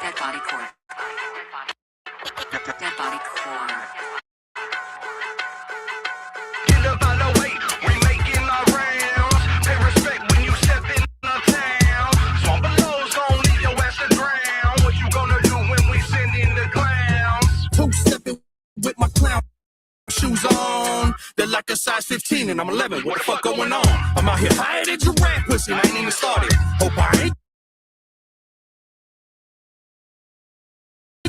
Dead body core. Dead body core. Get up out the way, we making our rounds. Pay respect when you step in the town. Swamp below's gon' leave your ass to drown. What you gonna do when we send in the clowns? Two-stepping with my clown shoes on. They're like a size 15 and I'm 11. What the fuck going on? I'm out here higher than giraffe pussy and I ain't even started. Hope I ain't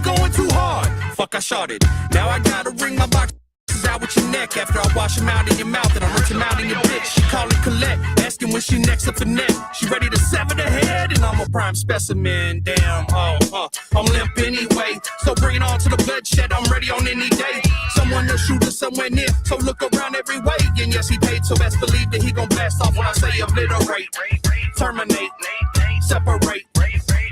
going too hard. Fuck, I shot it. Now I gotta ring my boxes out with your neck after I wash them out in your mouth and I rinse them out in your bitch. She call it Colette, asking when she next up for neck. She ready to sever the head and I'm a prime specimen. Damn, I'm limp anyway. So bring it on to the bloodshed, I'm ready on any day. Someone will shoot us somewhere near, so look around every way. And yes, he paid, so best believe that he gon' blast off when I say obliterate, terminate, separate,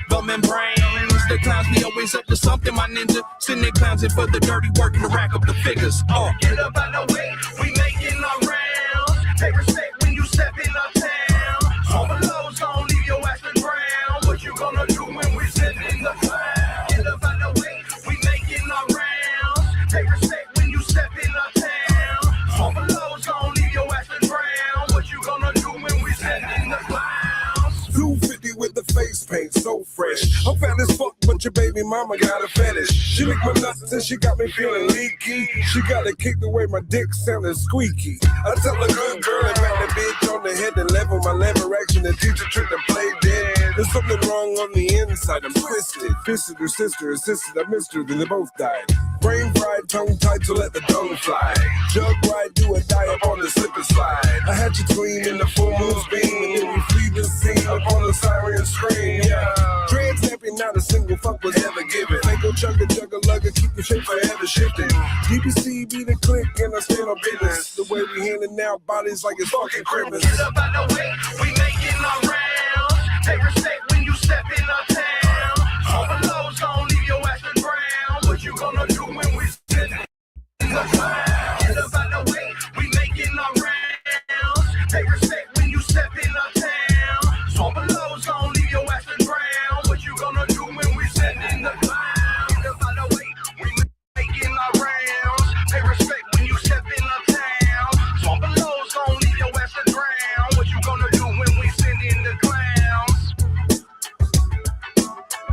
gum and brains. The clowns be always up to something, my ninja. Send their clowns in for the dirty work and to rack up the figures. Get up out the way, we making our rounds. Pay respect when you step in our town. Swamp below's gon' leave your ass to drown. What you gonna do when we send in the clown? Get up out the way, we making our rounds. Pay respect when you step in our town. Swamp below's gon' leave your ass to drown. What you gonna do when we send in the clowns? 250 with the face paint, so fresh. I'm fat as fuck, but your baby mama got a fetish. She licked my nuts until she got me feeling leaky. She got it kicked away, my dick sounding squeaky. I tell a good girl and pat the bitch on the head and level my lever action. The teacher trick to play dead. There's something wrong on the inside, I'm twisted. Fisted her sister, assisted, I missed her, then they both died. Brain fried, tongue tied, so let the dung fly. Jug ride, do a die up on the slip and slide. I had you clean in the full moon's beam, and then we flee the scene up on the siren screen. Yeah, dread snapping, not a single fuck was ever given. They go chugga chugga lugga, keep the shape forever shifting. DPC be the click, and I stand on business. The way we handing out bodies like it's fucking Christmas. Get up out the way, we making our rounds. Pay respect when you step in our town. Swamp below's gon' leave your ass to drown. What you gonna do when we send in the clown? Get up out the way, we making our rounds. Pay respect when you step in our town. Swamp below's gon' leave your ass to drown. What you gonna do when we send in the clown? Get up out the way, we making our rounds. Pay respect when you step in our town. Swamp below's gon' leave your ass to drown. What you gonna do when we send in the clowns?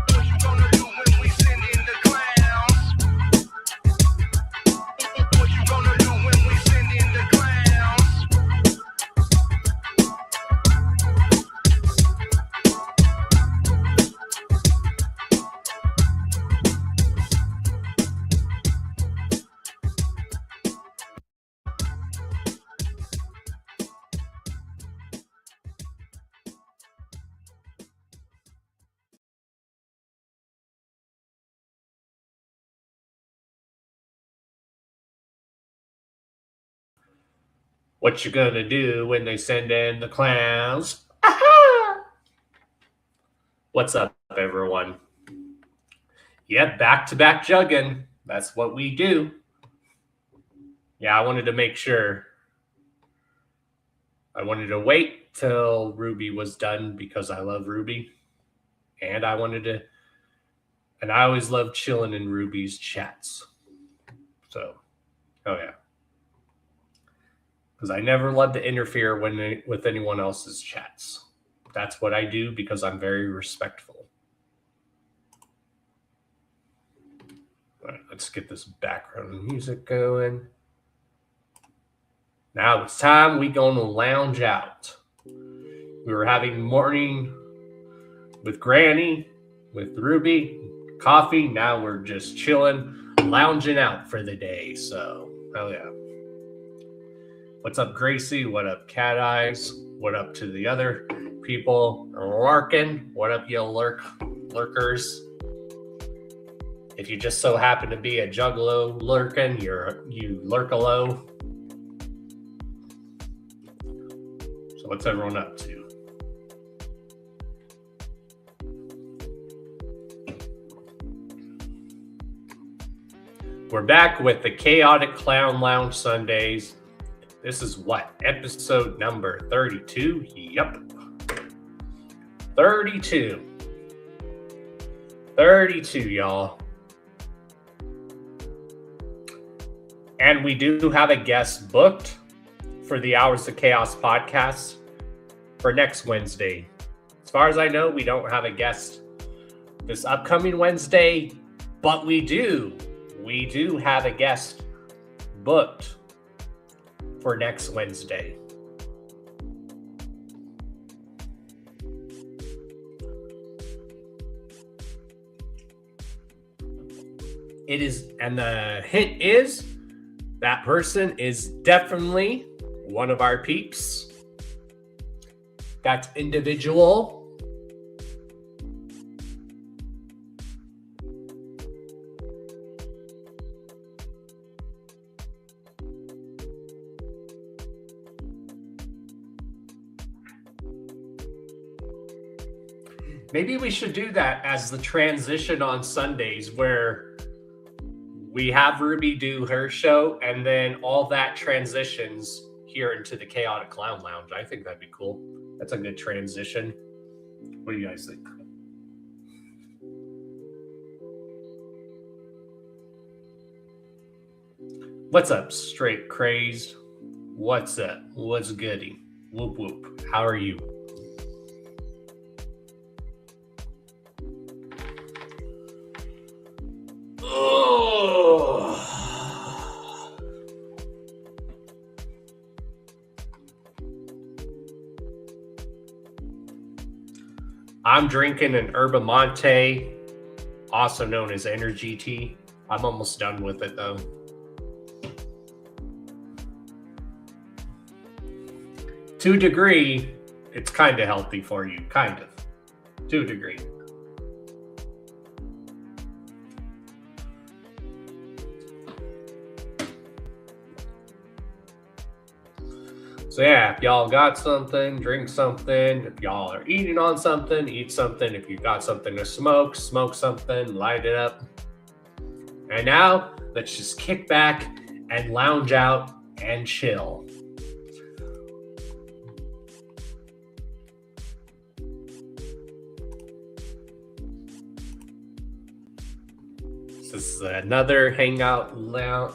What you gonna do when we send in the clowns? What you gonna do when we send in the clowns? What you gonna do when they send in the clowns? What's up, everyone? Yep, back-to-back jugging. That's what we do. Yeah, I wanted to make sure. I wanted to wait till Ruby was done because I love Ruby. And I always love chilling in Ruby's chats. So, oh yeah. Because I never love to interfere with anyone else's chats. That's what I do because I'm very respectful. All right, let's get this background music going. Now it's time we gonna lounge out. We were having morning with Granny, with Ruby, coffee. Now we're just chilling, lounging out for the day. So, hell yeah. What's up, Gracie? What up, Cat Eyes? What up to the other people lurking? What up, you lurkers? If you just so happen to be a juggalo lurking, you lurkalo. So what's everyone up to? We're back with the Chaotic Clown Lounge Sundays. This is what? Episode number 32? Yup. 32. 32, y'all. And we do have a guest booked for the Hours of Chaos podcast for next Wednesday. As far as I know, we don't have a guest this upcoming Wednesday, but we do have a guest booked for next Wednesday. It is, and the hint is that person is definitely one of our peeps. That individual maybe we should do that as the transition on Sundays, where we have Ruby do her show and then all that transitions here into the Chaotic Clown Lounge. I think that'd be cool. That's a good transition. What do you guys think? What's up, Straight Crazed? What's up? What's goody? Whoop whoop. How are you? I'm drinking an Yerba Mate, also known as Energy Tea. I'm almost done with it though. To a degree, it's kind of healthy for you, kind of. To a degree. So yeah, if y'all got something, drink something. If y'all are eating on something, eat something. If you got something to smoke, smoke something, light it up. And now, let's just kick back and lounge out and chill. This is another hangout lounge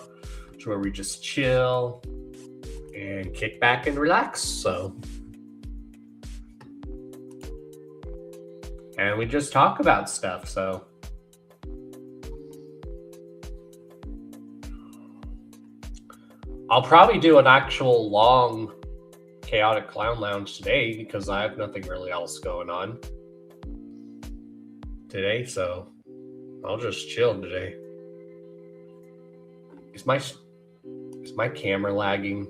where we just chill and kick back and relax. So, and we just talk about stuff. So, I'll probably do an actual long Chaotic Clown Lounge today because I have nothing really else going on today. So, I'll just chill today. Is my camera lagging?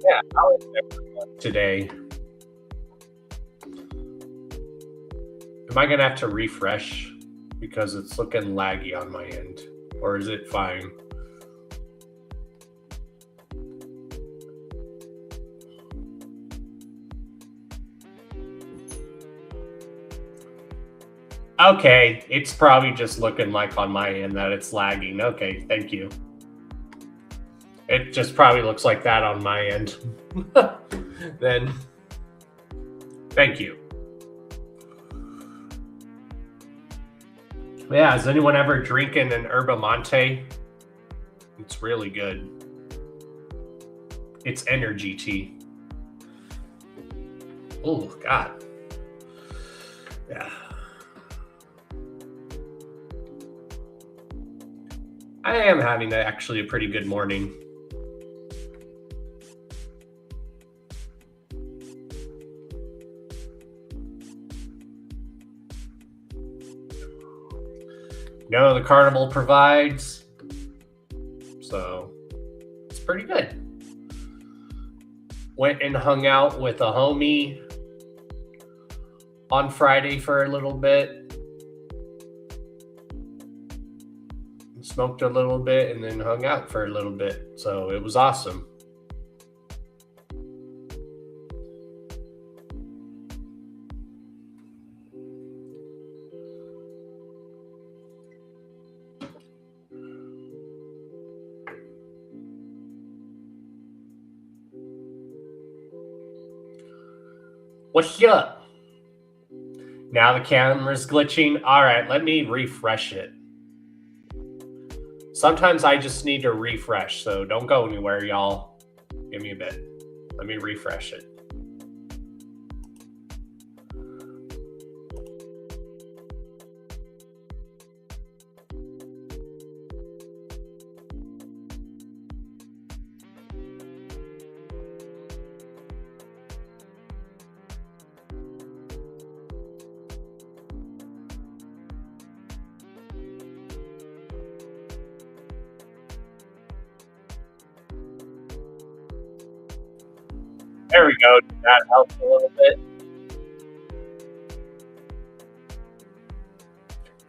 Yeah, how is everyone today? Am I gonna have to refresh because it's looking laggy on my end, or is it fine? Okay, it's probably just looking like on my end that it's lagging. Okay, thank you. It just probably looks like that on my end. Then, thank you. Yeah, is anyone ever drinking an Yerba Mate? It's really good. It's energy tea. Oh, God. Yeah. I am having actually a pretty good morning. No, the carnival provides. So it's pretty good. Went and hung out with a homie on Friday for a little bit. Smoked a little bit and then hung out for a little bit. So it was awesome. What's up? Now the camera's glitching. All right, let me refresh it. Sometimes I just need to refresh, so don't go anywhere, y'all. Give me a bit. Let me refresh it. There we go. That helps a little bit.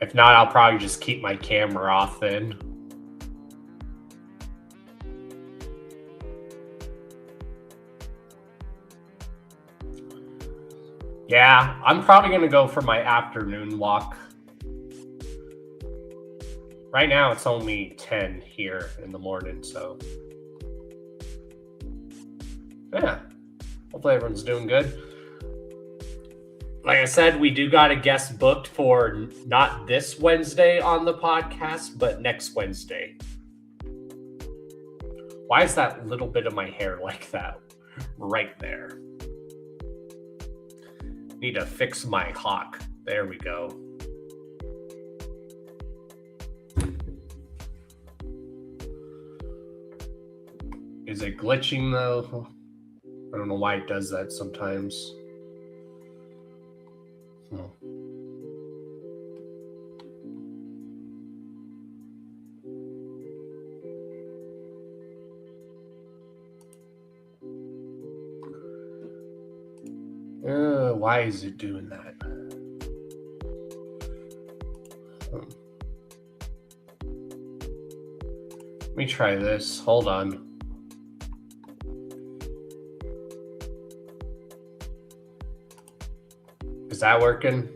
If not, I'll probably just keep my camera off then. Yeah, I'm probably going to go for my afternoon walk. Right now, it's only 10 here in the morning, so... yeah. Hopefully everyone's doing good. Like I said, we do got a guest booked for not this Wednesday on the podcast, but next Wednesday. Why is that little bit of my hair like that? Right there. Need to fix my hawk. There we go. Is it glitching though? I don't know why it does that sometimes. Why is it doing that? Let me try this. Hold on. Is that working?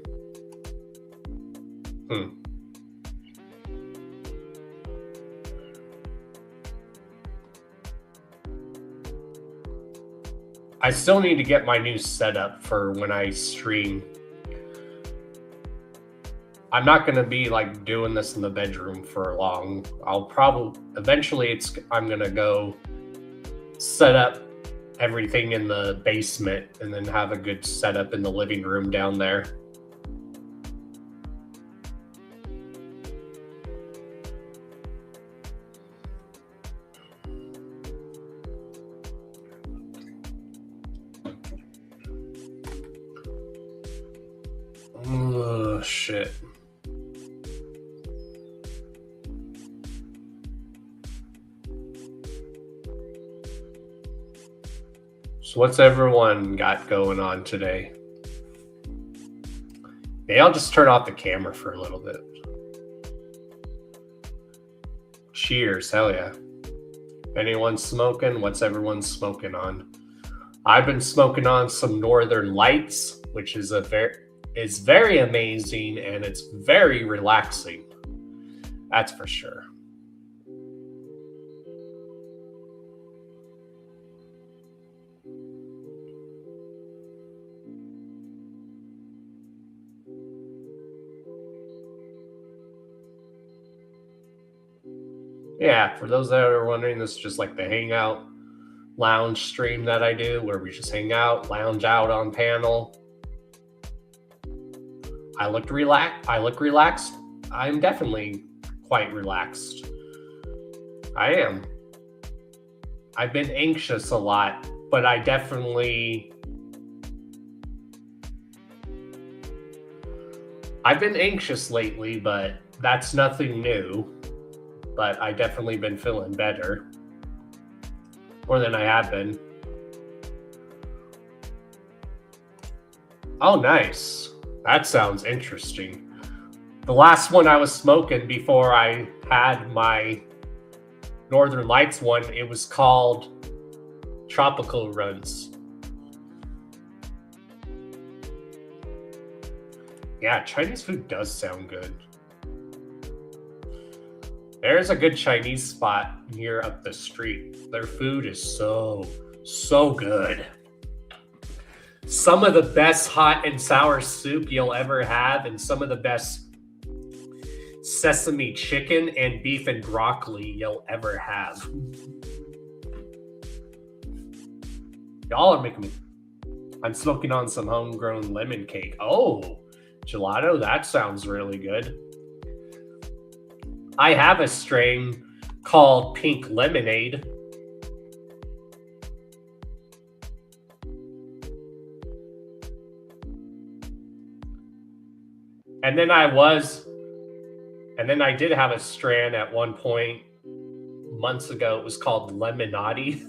I still need to get my new setup for when I stream. I'm not going to be like doing this in the bedroom for long. I'll probably eventually I'm going to go set up everything in the basement and then have a good setup in the living room down there. Oh, shit. So what's everyone got going on today? Maybe I'll just turn off the camera for a little bit. Cheers, hell yeah. Anyone smoking? What's everyone smoking on? I've been smoking on some Northern Lights, which is very amazing and it's very relaxing. That's for sure. Yeah, for those that are wondering, this is just like the hangout lounge stream that I do, where we just hang out, lounge out on panel. I look relaxed. I'm definitely quite relaxed. I am. I've been anxious a lot, but I've been anxious lately, but that's nothing new. But I definitely been feeling better. More than I have been. Oh, nice. That sounds interesting. The last one I was smoking before I had my Northern Lights one, it was called Tropical Runs. Yeah, Chinese food does sound good. There's a good Chinese spot here up the street. Their food is so good. some of the best hot and sour soup you'll ever have, and some of the best sesame chicken and beef and broccoli you'll ever have. Y'all are making me... I'm smoking on some homegrown lemon cake. Oh, gelato, that sounds really good. I have a strain called Pink Lemonade. And then I did have a strand at one point months ago. It was called Lemonade.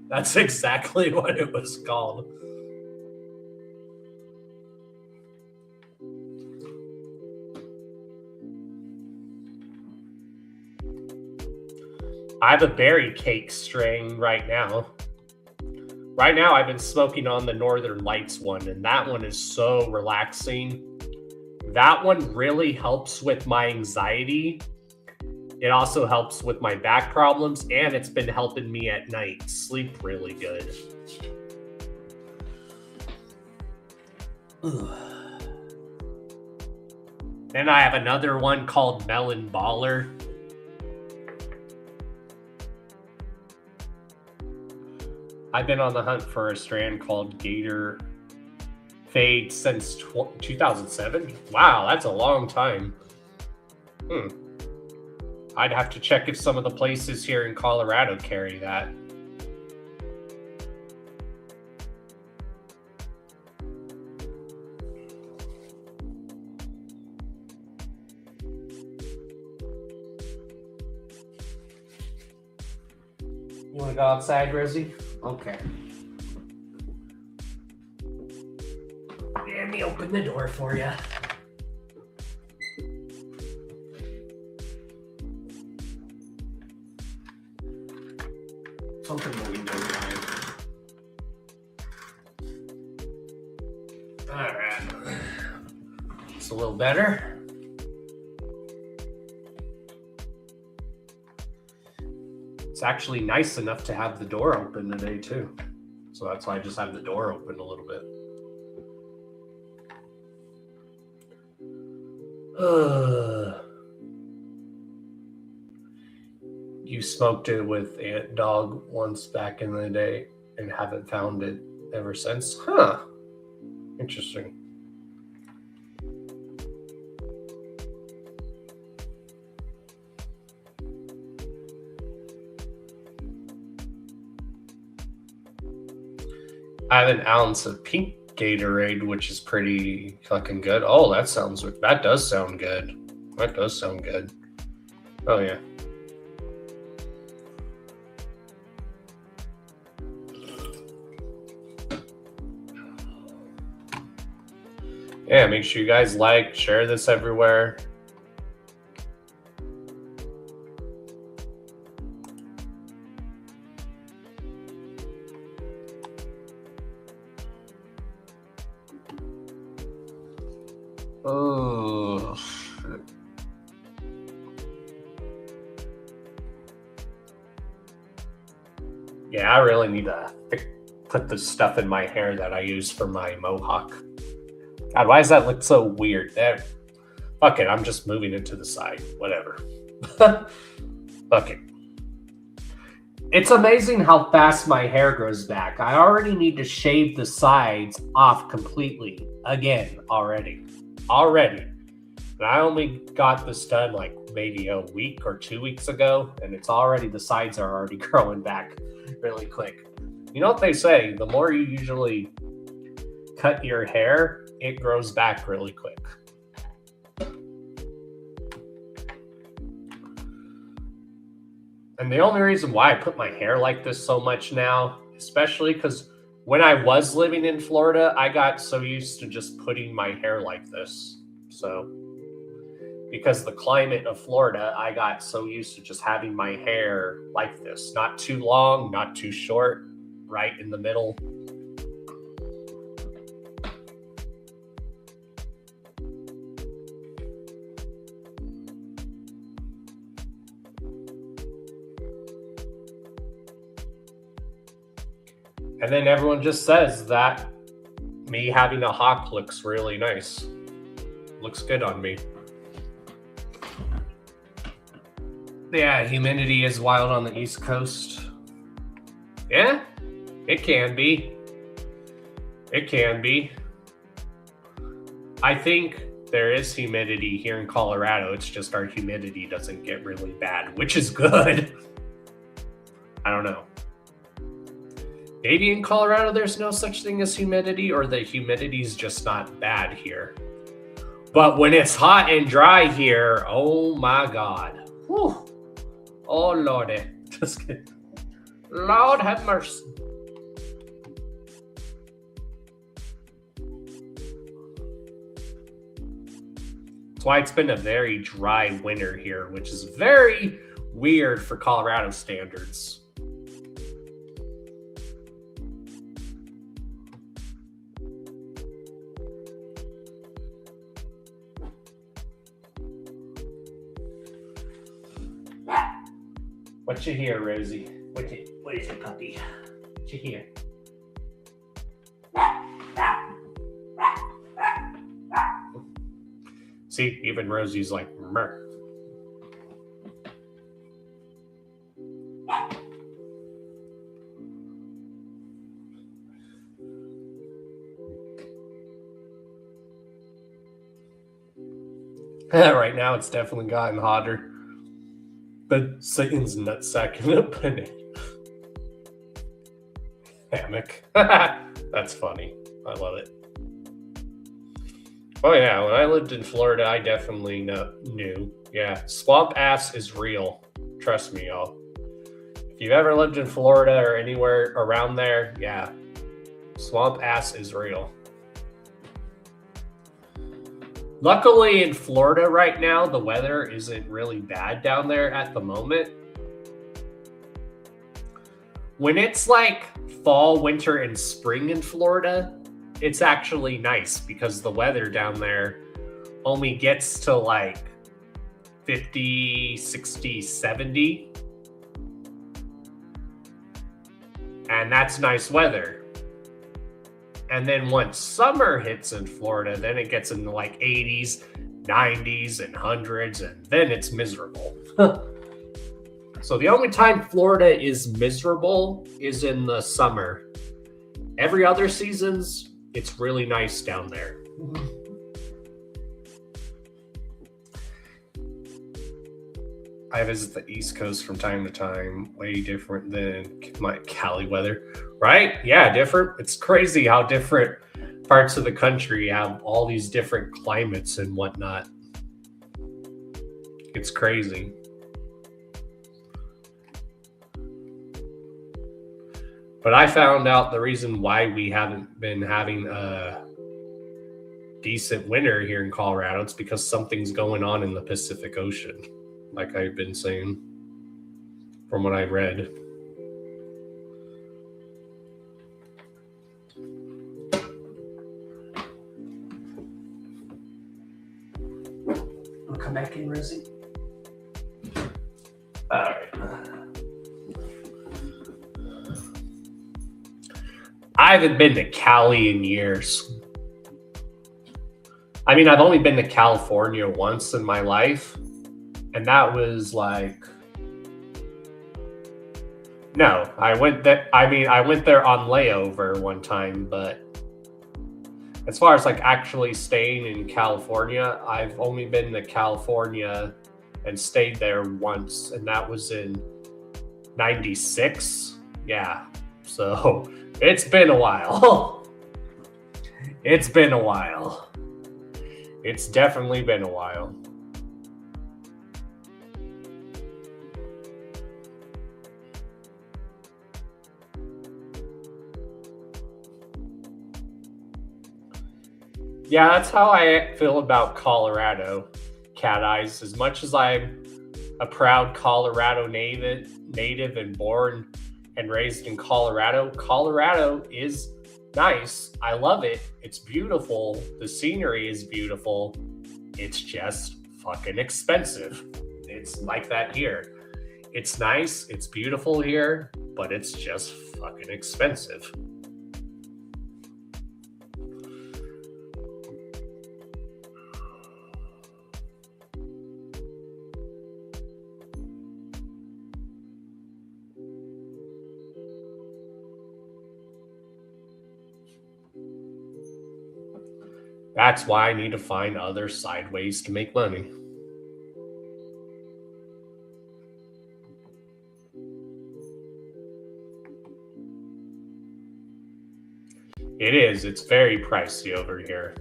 That's exactly what it was called. I have a berry cake strain right now. Right now, I've been smoking on the Northern Lights one, and that one is so relaxing. That one really helps with my anxiety. It also helps with my back problems, and it's been helping me at night sleep really good. Then I have another one called Melon Baller. I've been on the hunt for a strand called Gator Fade since 2007. Wow, that's a long time. I'd have to check if some of the places here in Colorado carry that. You want to go outside, Rosie? Okay. Let me open the door for you. Open the window, guys. All right. It's a little better. It's actually nice enough to have the door open today, too. So that's why I just have the door open a little bit. You smoked it with Ant Dog once back in the day and haven't found it ever since? Huh. Interesting. I have an ounce of pink Gatorade, which is pretty fucking good. Oh, that does sound good. That does sound good. Oh, yeah. Yeah, make sure you guys like, share this everywhere. Oh, shit. Yeah, I really need to put the stuff in my hair that I use for my mohawk. God, why does that look so weird? There. Fuck it, I'm just moving it to the side. Whatever. Fuck it. It's amazing how fast my hair grows back. I already need to shave the sides off completely. Again, already. And I only got this done like maybe a week or 2 weeks ago, and the sides are already growing back really quick. You know what they say, the more you usually cut your hair, it grows back really quick. And the only reason why I put my hair like this so much now, especially because when I was living in Florida, I got so used to just putting my hair like this. So, because the climate of Florida, I got so used to just having my hair like this. Not too long, not too short, right in the middle. And then everyone just says that me having a hawk looks really nice. Looks good on me. Yeah, humidity is wild on the East Coast. Yeah, it can be. It can be. I think there is humidity here in Colorado. It's just our humidity doesn't get really bad, which is good. I don't know. Maybe in Colorado there's no such thing as humidity, or the humidity's just not bad here. But when it's hot and dry here, oh my God. Whew. Oh Lordy. Just kidding. Lord have mercy. That's why it's been a very dry winter here, which is very weird for Colorado standards. What you hear, Rosie? What is it, puppy? What you hear? See, even Rosie's like, meh. Right now, it's definitely gotten hotter. But Satan's nutsack in a banana hammock. That's funny. I love it. Oh yeah, when I lived in Florida, I definitely knew. Yeah, swamp ass is real. Trust me, y'all. If you've ever lived in Florida or anywhere around there, yeah, swamp ass is real. Luckily in Florida right now, the weather isn't really bad down there at the moment. When it's like fall, winter, and spring in Florida, it's actually nice because the weather down there only gets to like 50, 60, 70. And that's nice weather. And then once summer hits in Florida, then it gets into like 80s, 90s, and 100s, and then it's miserable. So the only time Florida is miserable is in the summer. Every other seasons, it's really nice down there. I visit the East Coast from time to time, way different than my Cali weather, right? Yeah, different. It's crazy how different parts of the country have all these different climates and whatnot. It's crazy. But I found out the reason why we haven't been having a decent winter here in Colorado, it's because something's going on in the Pacific Ocean. Like I've been saying from what I read. I'll come back in, Rosie. All right. I haven't been to Cali in years. I mean, I've only been to California once in my life. And that was like, no, I went there. I mean, I went there on layover one time, but as far as like actually staying in California, I've only been to California and stayed there once, and that was in 96. Yeah. So it's been a while. It's been a while. It's definitely been a while. Yeah, that's how I feel about Colorado, Cat Eyes. As much as I'm a proud Colorado native and born and raised in Colorado, Colorado is nice. I love it. It's beautiful. The scenery is beautiful. It's just fucking expensive. It's like that here. It's nice. It's beautiful here, but it's just fucking expensive. That's why I need to find other side ways to make money. It is. It's very pricey over here.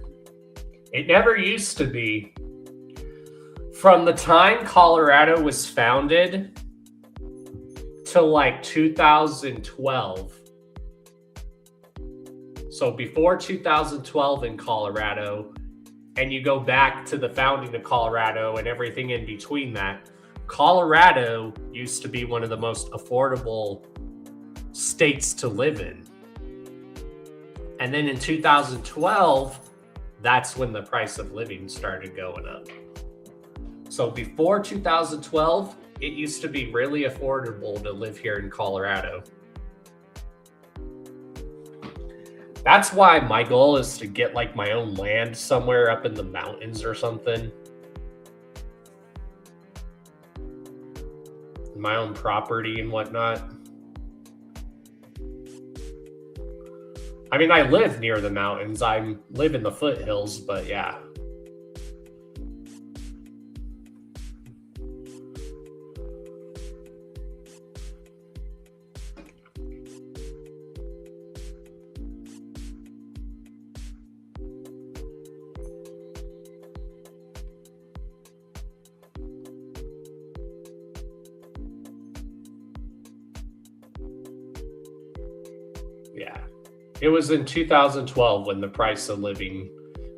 It never used to be. From the time Colorado was founded till like 2012. So before 2012 in Colorado, and you go back to the founding of Colorado and everything in between that, Colorado used to be one of the most affordable states to live in. And then in 2012, that's when the price of living started going up. So before 2012, it used to be really affordable to live here in Colorado. That's why my goal is to get like my own land somewhere up in the mountains or something. My own property and whatnot. I mean, I live near the mountains. I live in the foothills, but yeah. Yeah. It was in 2012 when the price of living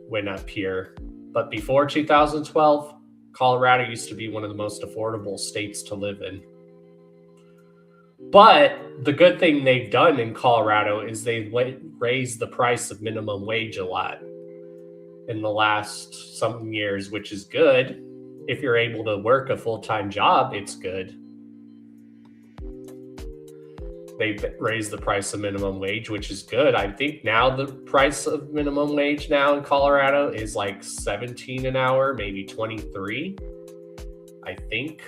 went up here. But before 2012, Colorado used to be one of the most affordable states to live in. But the good thing they've done in Colorado is they've raised the price of minimum wage a lot in the last some years, which is good. If you're able to work a full-time job, it's good. They've raised the price of minimum wage, which is good. I think now the price of minimum wage now in Colorado is like 17 an hour, maybe 23. I think.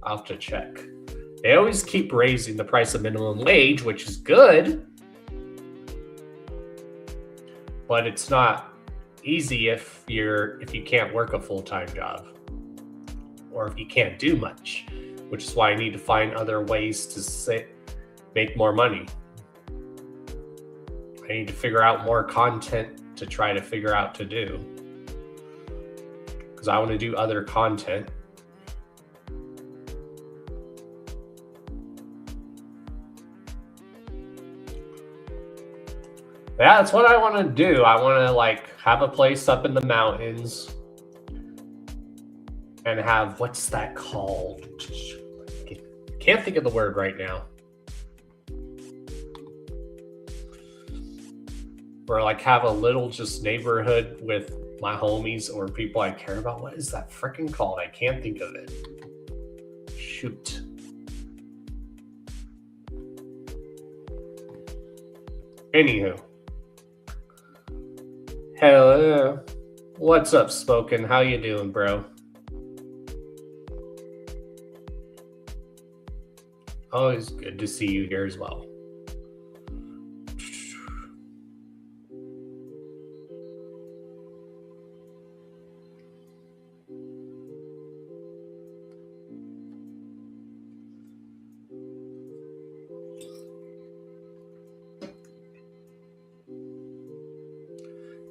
I'll have to check. They always keep raising the price of minimum wage, which is good. But it's not easy if you can't work a full-time job or if you can't do much. Which is why I need to find other ways to make more money. I need to figure out more content to try to figure out to do. Because I want to do other content. Yeah, that's what I want to do. I want to like have a place up in the mountains and have, what's that called? Can't think of the word right now. Or like have a little just neighborhood with my homies or people I care about. What is that freaking called? I can't think of it. Shoot. Anywho. Hello. What's up, Spoken? How you doing, bro? Always good to see you here as well.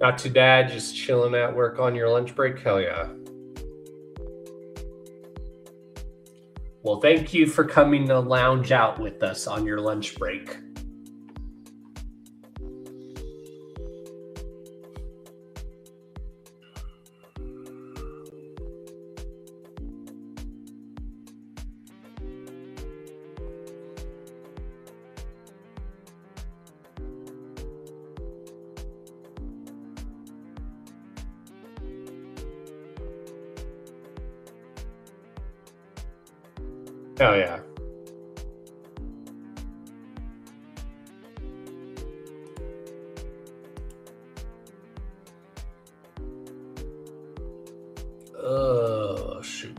Not too bad, just chilling at work on your lunch break? Hell yeah. Well, thank you for coming to lounge out with us on your lunch break. Hell yeah. Oh, shoot.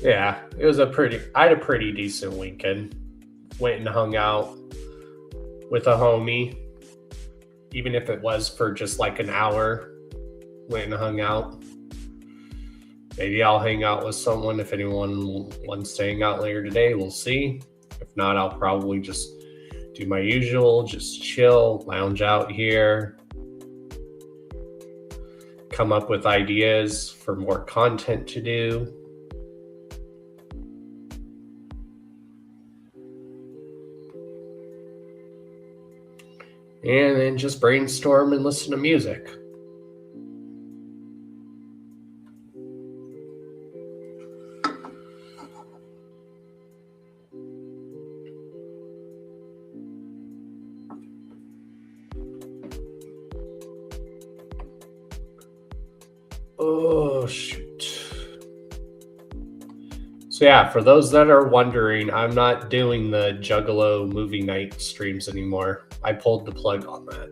Yeah, it was I had a pretty decent weekend. Went and hung out with a homie, even if it was for just like an hour. Went and hung out. Maybe I'll hang out with someone if anyone wants to hang out later today. We'll see. If not, I'll probably just do my usual, just chill, lounge out here, come up with ideas for more content to do. And then just brainstorm and listen to music. Oh, shoot. So yeah, for those that are wondering, I'm not doing the Juggalo movie night streams anymore. I pulled the plug on that.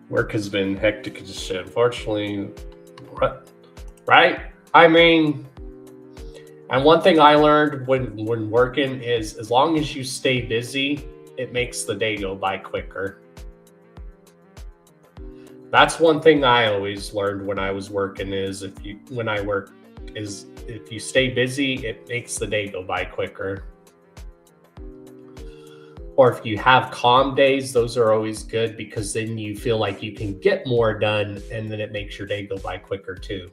Work has been hectic as shit, unfortunately. Right? I mean, and one thing I learned when working is as long as you stay busy, it makes the day go by quicker. That's one thing I always learned when I was working is if you stay busy, it makes the day go by quicker. Or if you have calm days, those are always good because then you feel like you can get more done and then it makes your day go by quicker too.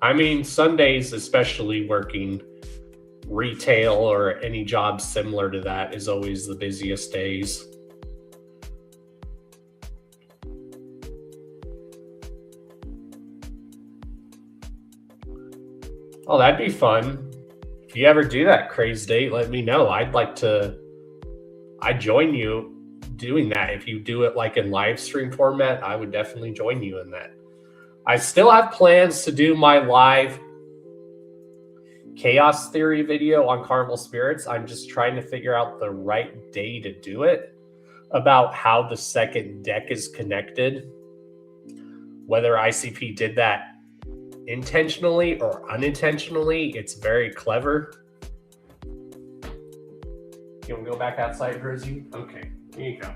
I mean, Sundays, especially working retail or any job similar to that, is always the busiest days. Oh, that'd be fun. If you ever do that craze date, let me know. I'd join you doing that. If you do it like in live stream format, I would definitely join you in that. I still have plans to do my live chaos theory video on Carnival Spirits. I'm just trying to figure out the right day to do it, about how the second deck is connected. Whether ICP did that intentionally or unintentionally, it's very clever. You want to go back outside, Rosie? Okay, here you go.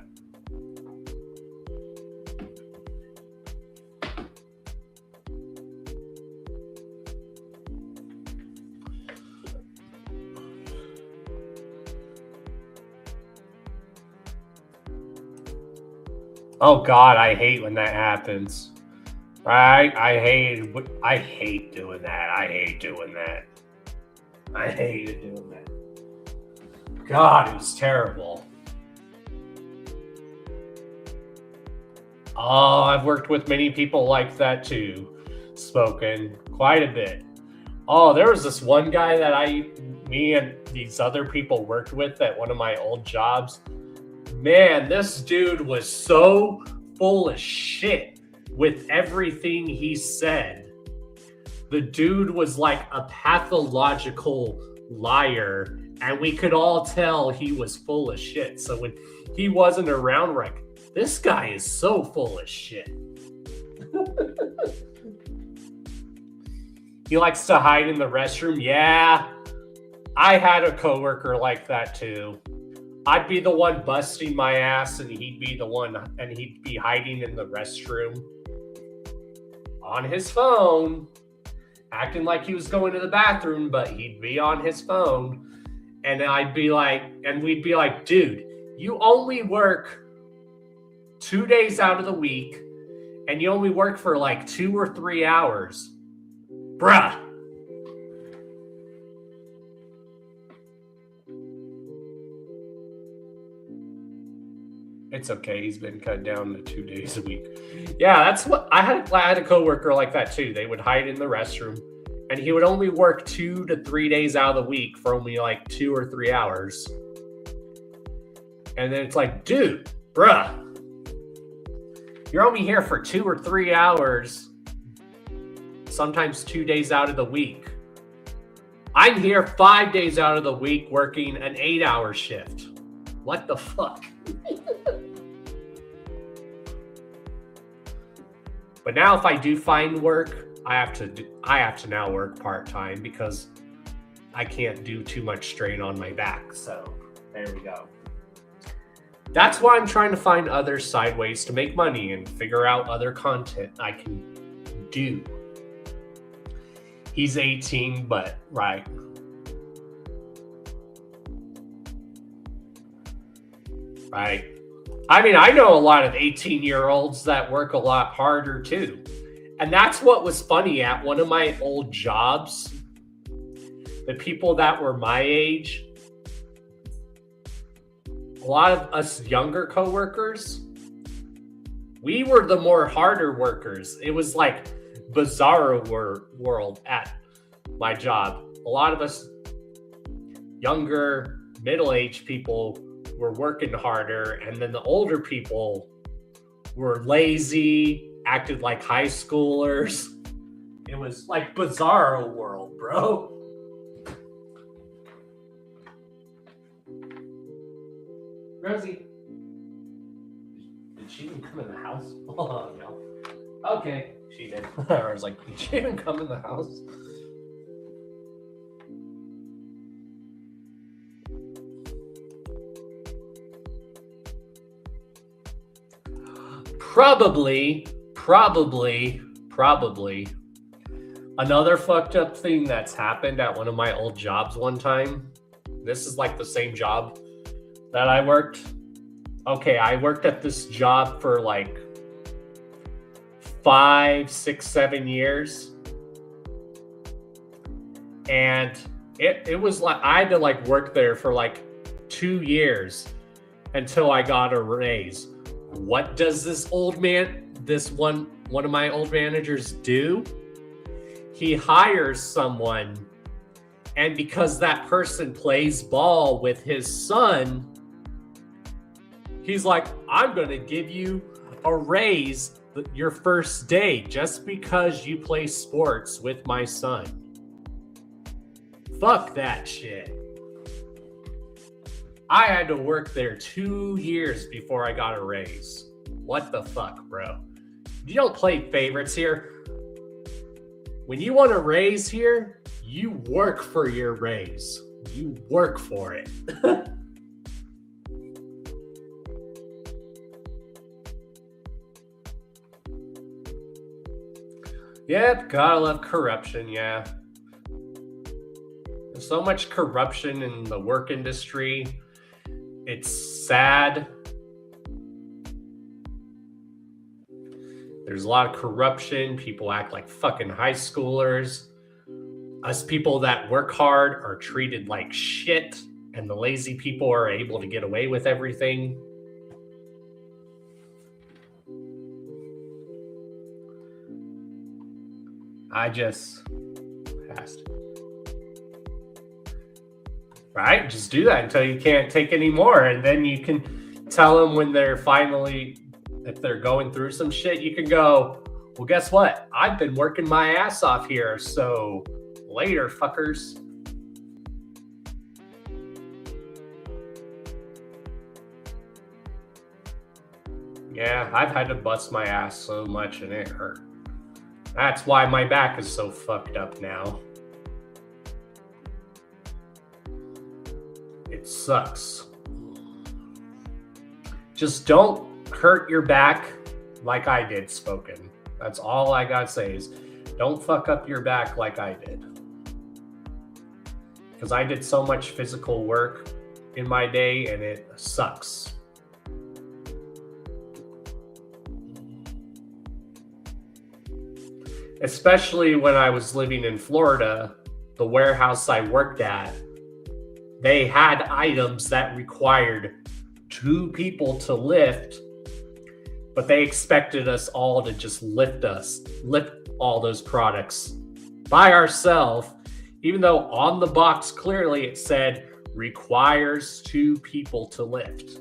Oh God, I hate when that happens. Right? I hate doing that. I hate doing that. I hated doing that. God, it was terrible. Oh, I've worked with many people like that too. Spoken quite a bit. Oh, there was this one guy that me and these other people worked with at one of my old jobs. Man, this dude was so full of shit with everything he said. The dude was like a pathological liar, and we could all tell he was full of shit. So when he wasn't around, we're like, this guy is so full of shit. He likes to hide in the restroom. Yeah, I had a coworker like that too. I'd be the one busting my ass and he'd be hiding in the restroom on his phone, acting like he was going to the bathroom, but he'd be on his phone. And we'd be like, dude, you only work 2 days out of the week and you only work for like 2 or 3 hours. Bruh. It's okay. He's been cut down to 2 days a week. Yeah, that's what I had a coworker like that too. They would hide in the restroom and he would only work 2 to 3 days out of the week for only like 2 or 3 hours. And then it's like, dude, bruh, You're only here for 2 or 3 hours, sometimes 2 days out of the week. I'm here 5 days out of the week working an 8-hour shift. What the fuck? But now if I do find work, I have to now work part-time because I can't do too much strain on my back. So there we go. That's why I'm trying to find other side ways to make money and figure out other content I can do. He's 18, but right. Right. I mean, I know a lot of 18-year-olds that work a lot harder too. And that's what was funny at one of my old jobs. The people that were my age, a lot of us younger coworkers, we were the more harder workers. It was like bizarro world at my job. A lot of us younger, middle-aged people were working harder, and then the older people were lazy, acted like high schoolers. It was like bizarro world, bro. Rosie, did she even come in the house? Oh, no. Okay, she did. I was like, did she even come in the house? Probably. Another fucked up thing that's happened at one of my old jobs one time. This is like the same job that I worked. Okay, I worked at this job for like 5, 6, 7 years. And it was like, I had to like work there for like 2 years until I got a raise. What does this old man, one of my old managers do? He hires someone, and because that person plays ball with his son, he's like, I'm going to give you a raise your first day just because you play sports with my son. Fuck that shit. I had to work there 2 years before I got a raise. What the fuck, bro? You don't play favorites here. When you want a raise here, you work for your raise. You work for it. Yep, gotta love corruption, yeah. There's so much corruption in the work industry. It's sad. There's a lot of corruption. People act like fucking high schoolers. Us people that work hard are treated like shit, and the lazy people are able to get away with everything. I just passed. Right? Just do that until you can't take any more. And then you can tell them when they're finally, if they're going through some shit, you can go, well, guess what? I've been working my ass off here. So later, fuckers. Yeah, I've had to bust my ass so much and it hurt. That's why my back is so fucked up now. It sucks. Just don't hurt your back like I did, Spoken. That's all I gotta say is don't fuck up your back like I did. Because I did so much physical work in my day and it sucks. Especially when I was living in Florida, the warehouse I worked at, they had items that required 2 people to lift, but they expected us all to just lift all those products by ourselves, even though on the box clearly it said requires 2 people to lift.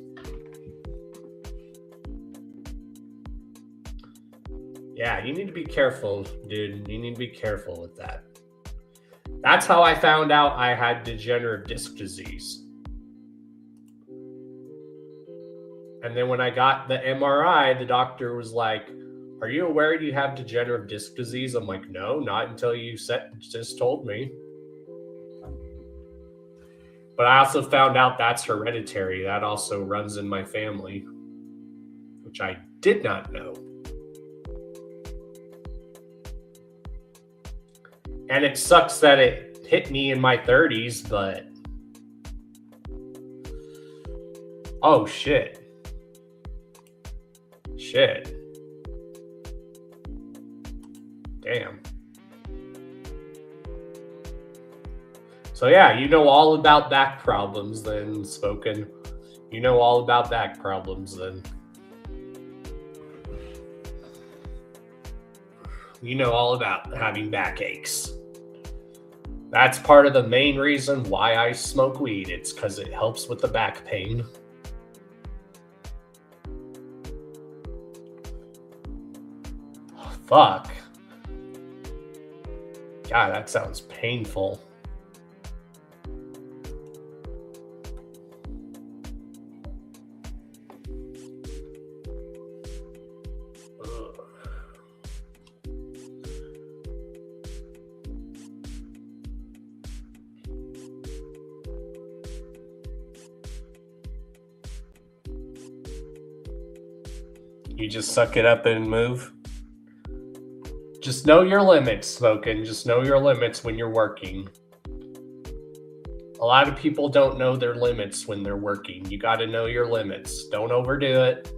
Yeah, you need to be careful, dude. You need to be careful with that. That's how I found out I had degenerative disc disease. And then when I got the MRI, the doctor was like, "Are you aware you have degenerative disc disease?" I'm like, "No, not until you just told me." But I also found out that's hereditary. That also runs in my family, which I did not know. And it sucks that it hit me in my 30s, but... Oh, shit. Shit. Damn. So yeah, you know all about back problems then, Spoken. You know all about back problems then. You know all about having backaches. That's part of the main reason why I smoke weed. It's because it helps with the back pain. Oh, fuck. God, that sounds painful. You just suck it up and move. Just know your limits, Spoken. Just know your limits when you're working. A lot of people don't know their limits when they're working. You got to know your limits. Don't overdo it.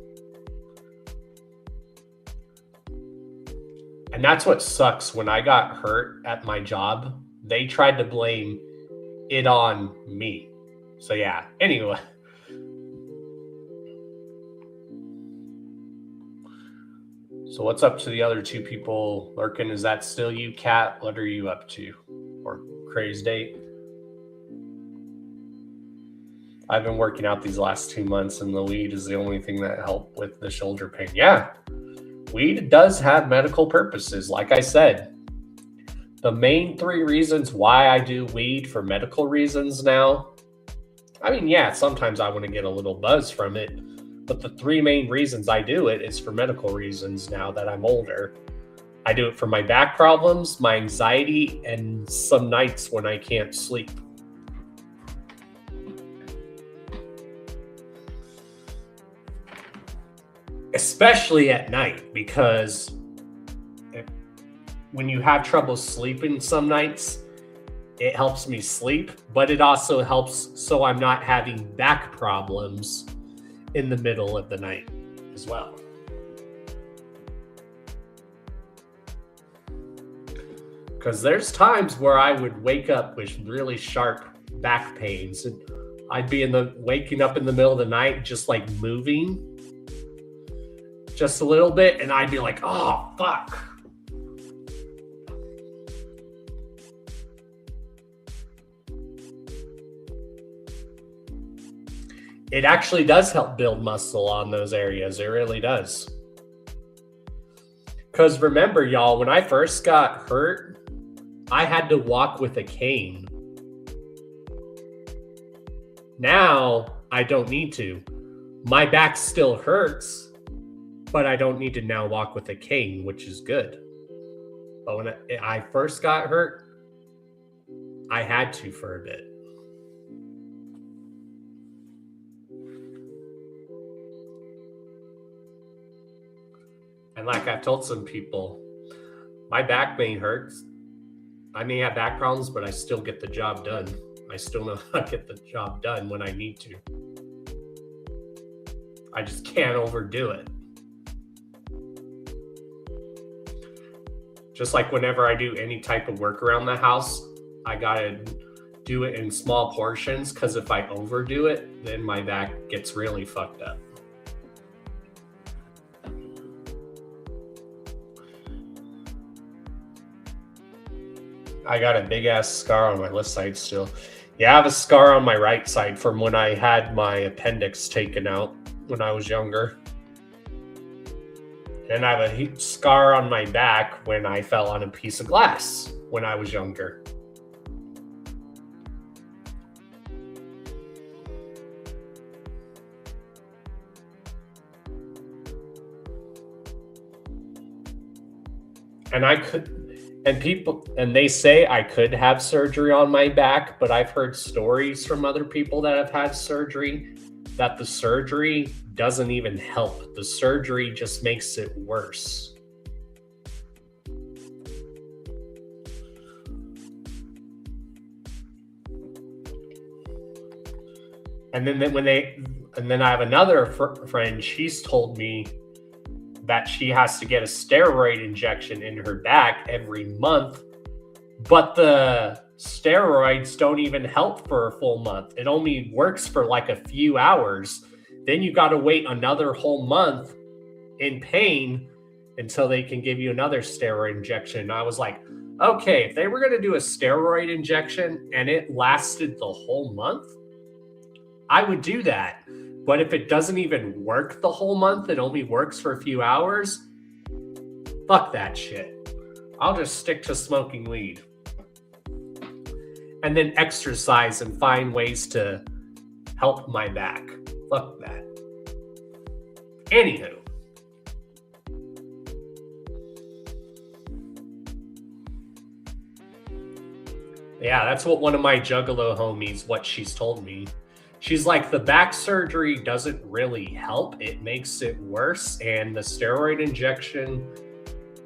And that's what sucks. When I got hurt at my job, they tried to blame it on me. So yeah, anyway. So what's up to the other two people lurking? Is that still you, Kat? What are you up to? Or Crazed 8? I've been working out these last 2 months, and the weed is the only thing that helped with the shoulder pain. Yeah, weed does have medical purposes. Like I said, the main 3 reasons why I do weed for medical reasons now. I mean, yeah, sometimes I want to get a little buzz from it. But the 3 main reasons I do it is for medical reasons now that I'm older. I do it for my back problems, my anxiety, and some nights when I can't sleep. Especially at night, because when you have trouble sleeping some nights, it helps me sleep, but it also helps so I'm not having back problems in the middle of the night as well. Because there's times where I would wake up with really sharp back pains, and I'd be waking up in the middle of the night, just like moving just a little bit, and I'd be like, oh, fuck. It actually does help build muscle on those areas. It really does. Because remember, y'all, when I first got hurt, I had to walk with a cane. Now, I don't need to. My back still hurts, but I don't need to now walk with a cane, which is good. But when I first got hurt, I had to for a bit. And like I've told some people, my back may hurt. I may have back problems, but I still get the job done. I still know how to get the job done when I need to. I just can't overdo it. Just like whenever I do any type of work around the house, I gotta do it in small portions, because if I overdo it, then my back gets really fucked up. I got a big ass scar on my left side still. Yeah, I have a scar on my right side from when I had my appendix taken out when I was younger. And I have a scar on my back when I fell on a piece of glass when I was younger. And they say I could have surgery on my back, but I've heard stories from other people that have had surgery that the surgery doesn't even help. The surgery just makes it worse. And then I have another friend, she's told me that she has to get a steroid injection in her back every month, but the steroids don't even help for a full month. It only works for like a few hours. Then you got to wait another whole month in pain until they can give you another steroid injection. And I was like, okay, if they were going to do a steroid injection and it lasted the whole month, I would do that. But if it doesn't even work the whole month, it only works for a few hours, fuck that shit. I'll just stick to smoking weed. And then exercise and find ways to help my back. Fuck that. Anywho. Yeah, that's what one of my Juggalo homies, what she's told me. She's like, the back surgery doesn't really help. It makes it worse. And the steroid injection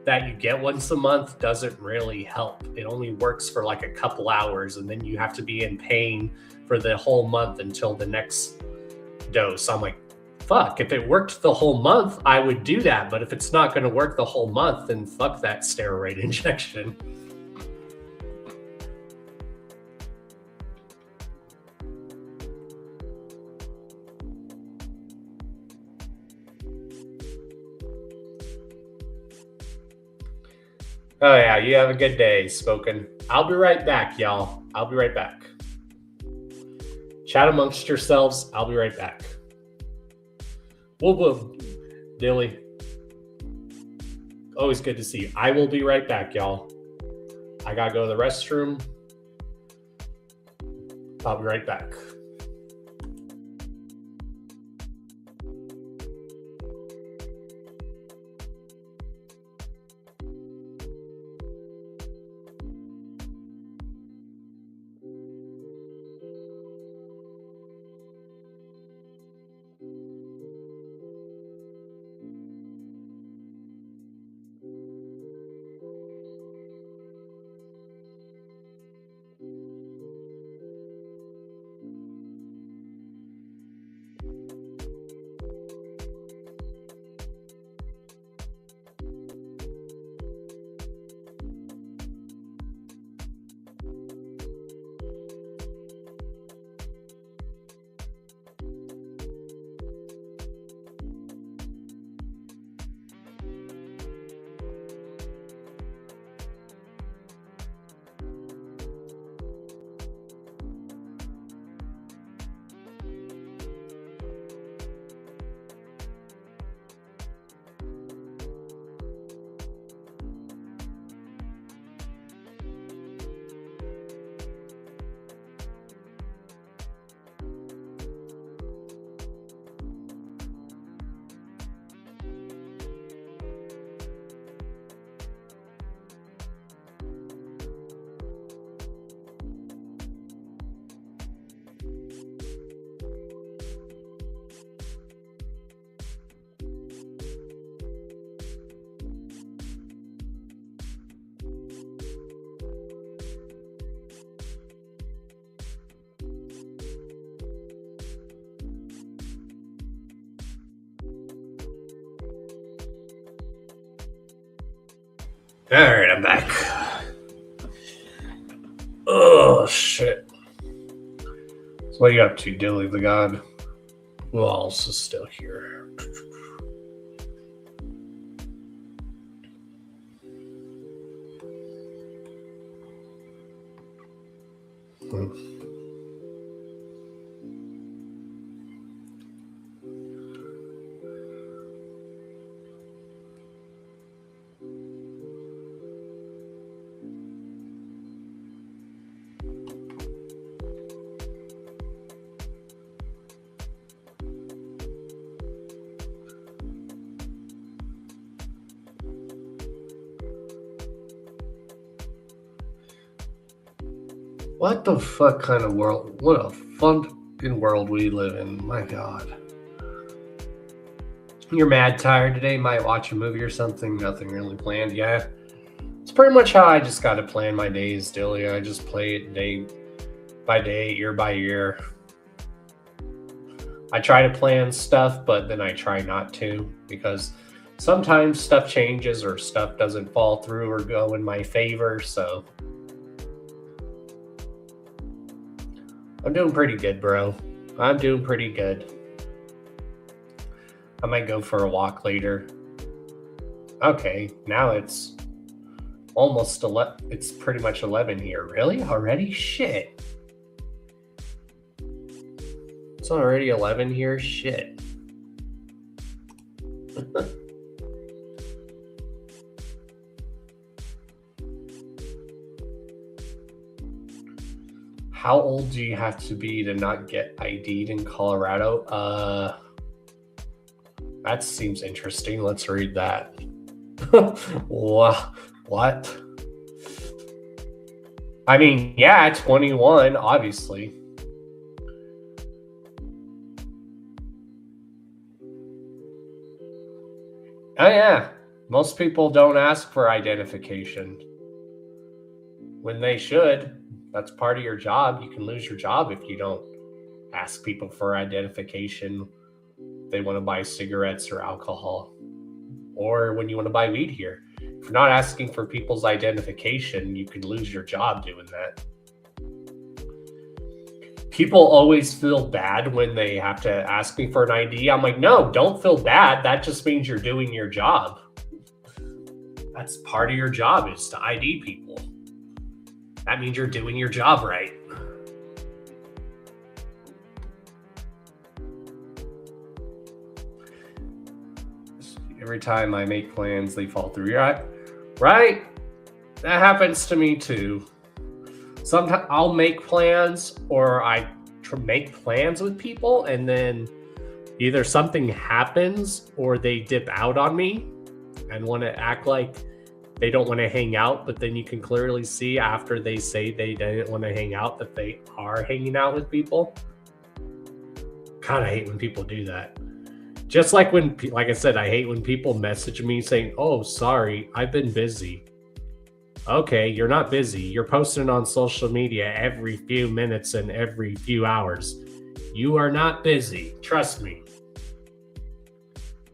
that you get once a month doesn't really help. It only works for like a couple hours. And then you have to be in pain for the whole month until the next dose. I'm like, fuck, if it worked the whole month, I would do that. But if it's not going to work the whole month, then fuck that steroid injection. Oh, yeah, you have a good day, Spoken. I'll be right back, y'all. I'll be right back. Chat amongst yourselves. I'll be right back. Whoop, whoop. Dilly. Always good to see you. I will be right back, y'all. I gotta go to the restroom. I'll be right back. All right, I'm back. Oh, shit. So what are you up to, Dilly the God? Who else is still here? What the fuck kind of world? What a fucking world we live in. My God. You're mad tired today, might watch a movie or something, nothing really planned. Yeah. It's pretty much how I just got to plan my days still. Yeah, I just play it day by day, year by year. I try to plan stuff, but then I try not to because sometimes stuff changes or stuff doesn't fall through or go in my favor. So I'm doing pretty good, bro. I'm doing pretty good. I might go for a walk later. Okay, now it's almost 11. It's pretty much 11 here. Really? Already? Shit. It's already 11 here? Shit. How old do you have to be to not get ID'd in Colorado? That seems interesting. Let's read that. What? I mean, yeah, 21, obviously. Oh, yeah. Most people don't ask for identification when they should. That's part of your job. You can lose your job if you don't ask people for identification. They want to buy cigarettes or alcohol, or when you want to buy weed here. If you're not asking for people's identification, you could lose your job doing that. People always feel bad when they have to ask me for an ID. I'm like, no, don't feel bad. That just means you're doing your job. That's part of your job, is to ID people. That means you're doing your job right. Every time I make plans, they fall through. Right? That happens to me too. Sometimes I'll make plans, or I make plans with people, and then either something happens or they dip out on me and want to act like they don't want to hang out, but then you can clearly see after they say they didn't want to hang out that they are hanging out with people. God, I hate when people do that. Just like when, like I said, I hate when people message me saying, oh, sorry, I've been busy. Okay, you're not busy. You're posting on social media every few minutes and every few hours. You are not busy. Trust me.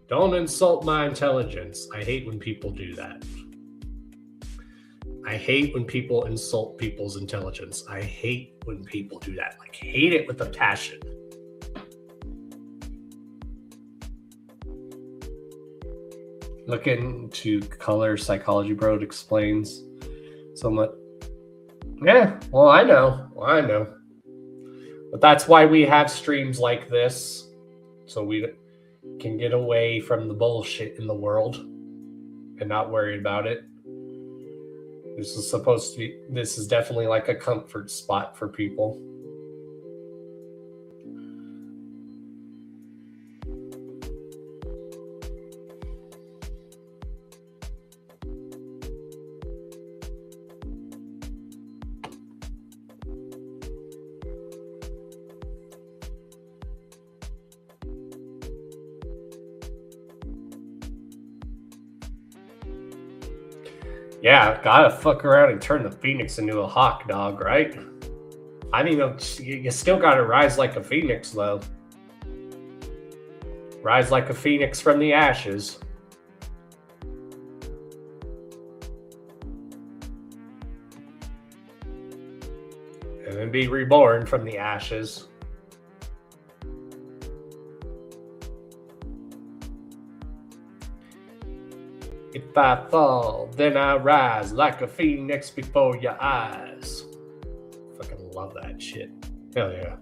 Don't insult my intelligence. I hate when people do that. I hate when people insult people's intelligence. I hate when people do that. Like, hate it with a passion. Look into color psychology, bro. It explains somewhat. Yeah, well, I know. But that's why we have streams like this, so we can get away from the bullshit in the world and not worry about it. This is definitely like a comfort spot for people. Yeah, gotta fuck around and turn the phoenix into a hawk, dog, right? I mean, you still gotta rise like a phoenix, though. Rise like a phoenix from the ashes. And then be reborn from the ashes. If I fall, then I rise like a phoenix before your eyes. Fucking love that shit. Hell yeah.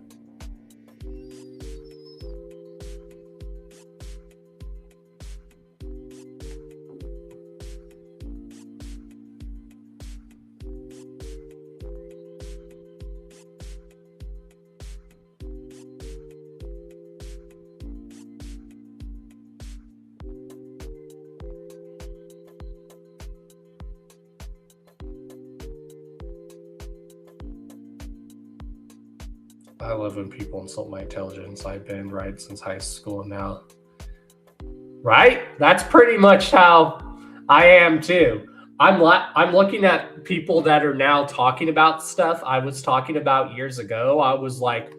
I love when people insult my intelligence. I've been right since high school now. Right? That's pretty much how I am too. I'm looking at people that are now talking about stuff I was talking about years ago. I was like,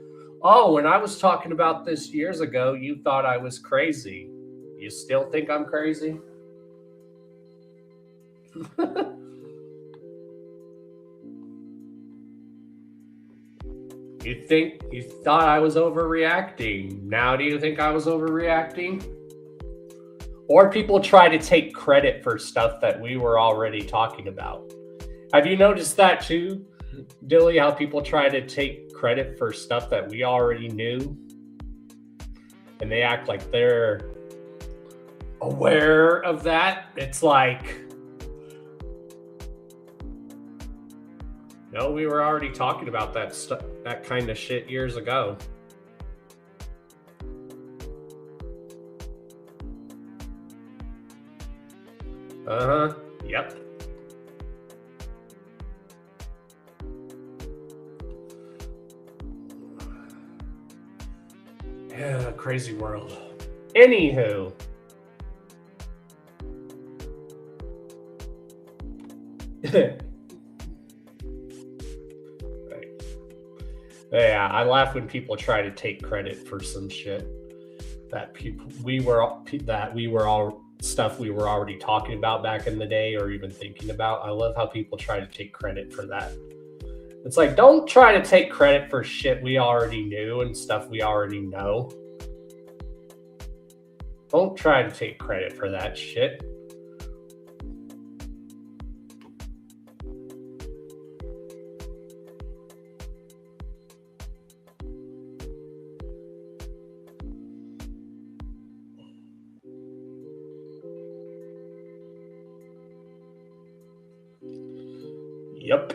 oh, when I was talking about this years ago, you thought I was crazy. You still think I'm crazy? You thought I was overreacting. Now do you think I was overreacting? Or people try to take credit for stuff that we were already talking about. Have you noticed that too, Dilly, how people try to take credit for stuff that we already knew? And they act like they're aware of that. It's like, no, we were already talking about that kind of shit years ago. Yep. Yeah, crazy world. Anywho. Right. Yeah, I laugh when people try to take credit for some shit that we were all stuff we were already talking about back in the day or even thinking about. I love how people try to take credit for that. It's like, don't try to take credit for shit we already knew and stuff we already know. Don't try to take credit for that shit. Yep.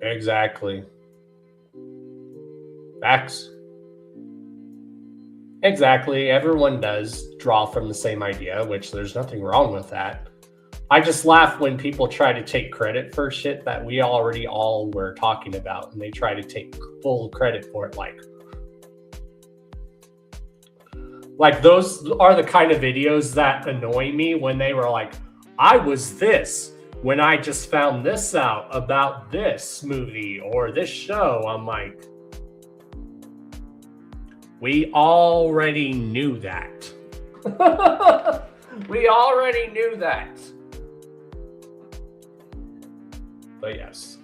Exactly. Facts. Exactly. Everyone does draw from the same idea, which there's nothing wrong with that. I just laugh when people try to take credit for shit that we already all were talking about, and they try to take full credit for it. Like those are the kind of videos that annoy me when they were like, I was this when I just found this out about this movie or this show. I'm like, we already knew that. We already knew that. But yes.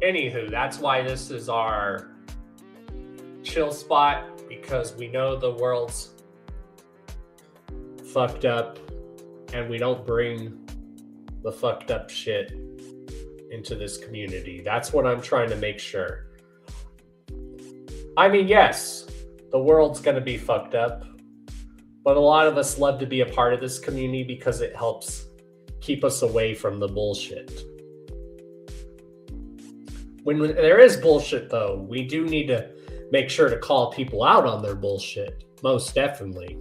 Anywho, that's why this is our chill spot, because we know the world's fucked up and we don't bring the fucked up shit into this community. That's what I'm trying to make sure. I mean, yes, the world's going to be fucked up, but a lot of us love to be a part of this community because it helps keep us away from the bullshit. When there is bullshit, though, we do need to make sure to call people out on their bullshit. Most definitely.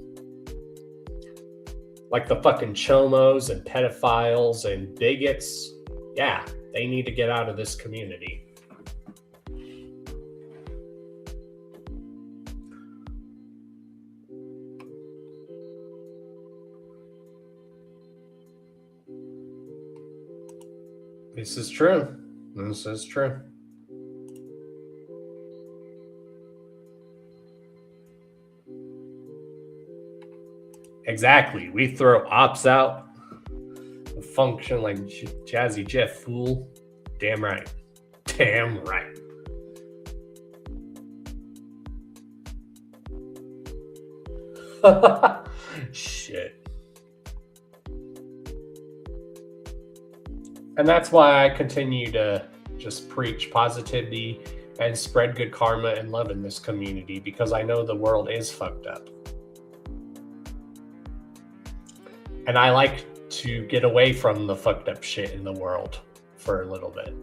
Like the fucking chomos and pedophiles and bigots. Yeah, they need to get out of this community. This is true. This is true. Exactly. We throw ops out. Function like Jazzy Jeff, fool. Damn right. Damn right. Shit. And that's why I continue to just preach positivity and spread good karma and love in this community, because I know the world is fucked up. And I like to get away from the fucked up shit in the world for a little bit.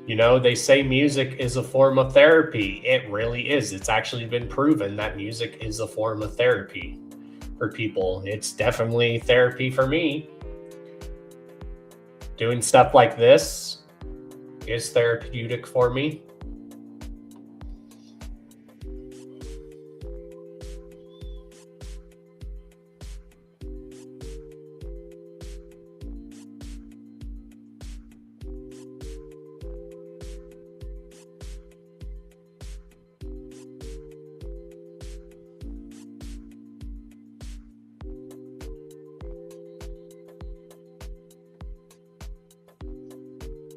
You know, they say music is a form of therapy. It really is. It's actually been proven that music is a form of therapy for people. It's definitely therapy for me. Doing stuff like this is therapeutic for me.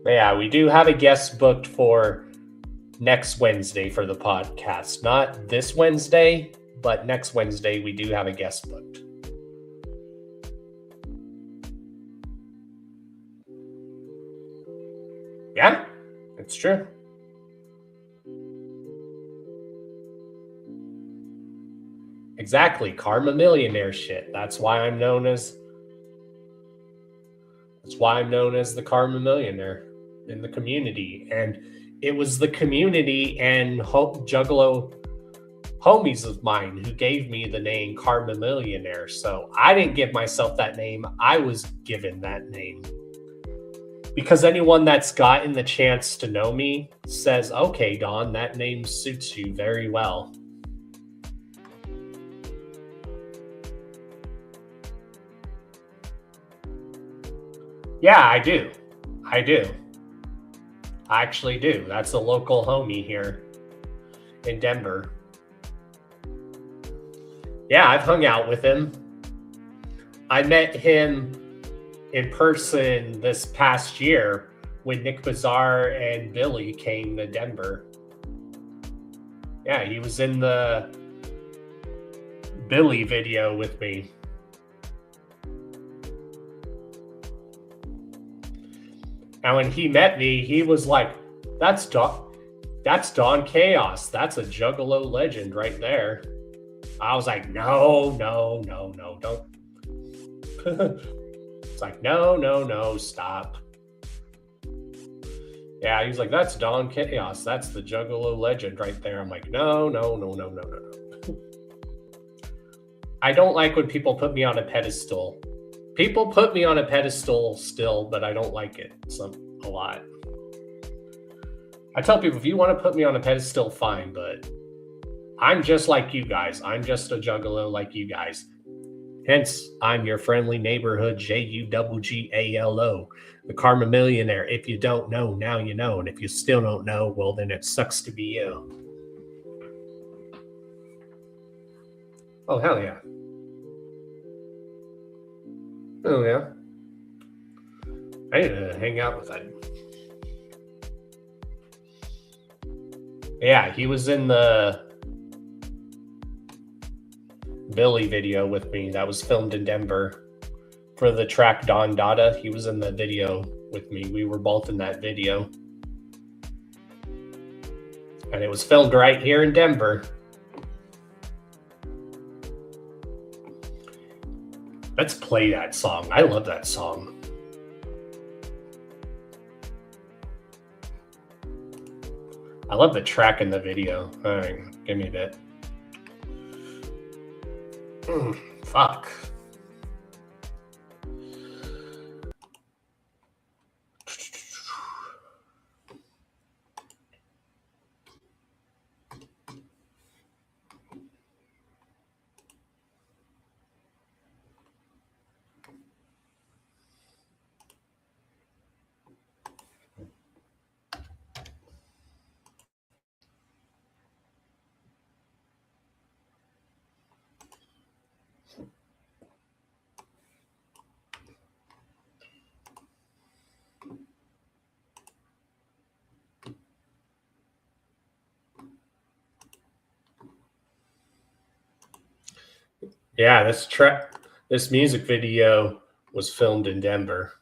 Yeah, we do have a guest booked for next Wednesday for the podcast. Not this Wednesday, but next Wednesday we do have a guest booked. Yeah, it's true. Exactly, Karma Millionaire shit. That's why I'm known as the Karma Millionaire in the community. And it was the community and Juggalo homies of mine who gave me the name Karma Millionaire. So I didn't give myself that name. I was given that name. Because anyone that's gotten the chance to know me says, okay, Don, that name suits you very well. Yeah, I do. I actually do. That's a local homie here in Denver. Yeah, I've hung out with him. I met him in person this past year when Nick Bazaar and Billy came to Denver. Yeah, he was in the Billy video with me. And when he met me, he was like, that's Don Chaos. That's a Juggalo legend right there. I was like, no, don't. It's like, no, stop. Yeah, he was like, that's Don Chaos. That's the Juggalo legend right there. I'm like, no. I don't like when people put me on a pedestal. People put me on a pedestal still, but I don't like it a lot. I tell people, if you want to put me on a pedestal, fine, but I'm just like you guys. I'm just a Juggalo like you guys. Hence, I'm your friendly neighborhood Juggalo, the Karma Millionaire. If you don't know, now you know. And if you still don't know, well, then it sucks to be you. Oh, hell yeah. Oh, yeah. I need to hang out with that. Yeah, he was in the Billy video with me that was filmed in Denver for the track Don Dada. He was in the video with me. We were both in that video. And it was filmed right here in Denver. Let's play that song. I love that song. I love the track in the video. All right, give me a bit. Fuck. Yeah, this music video was filmed in Denver.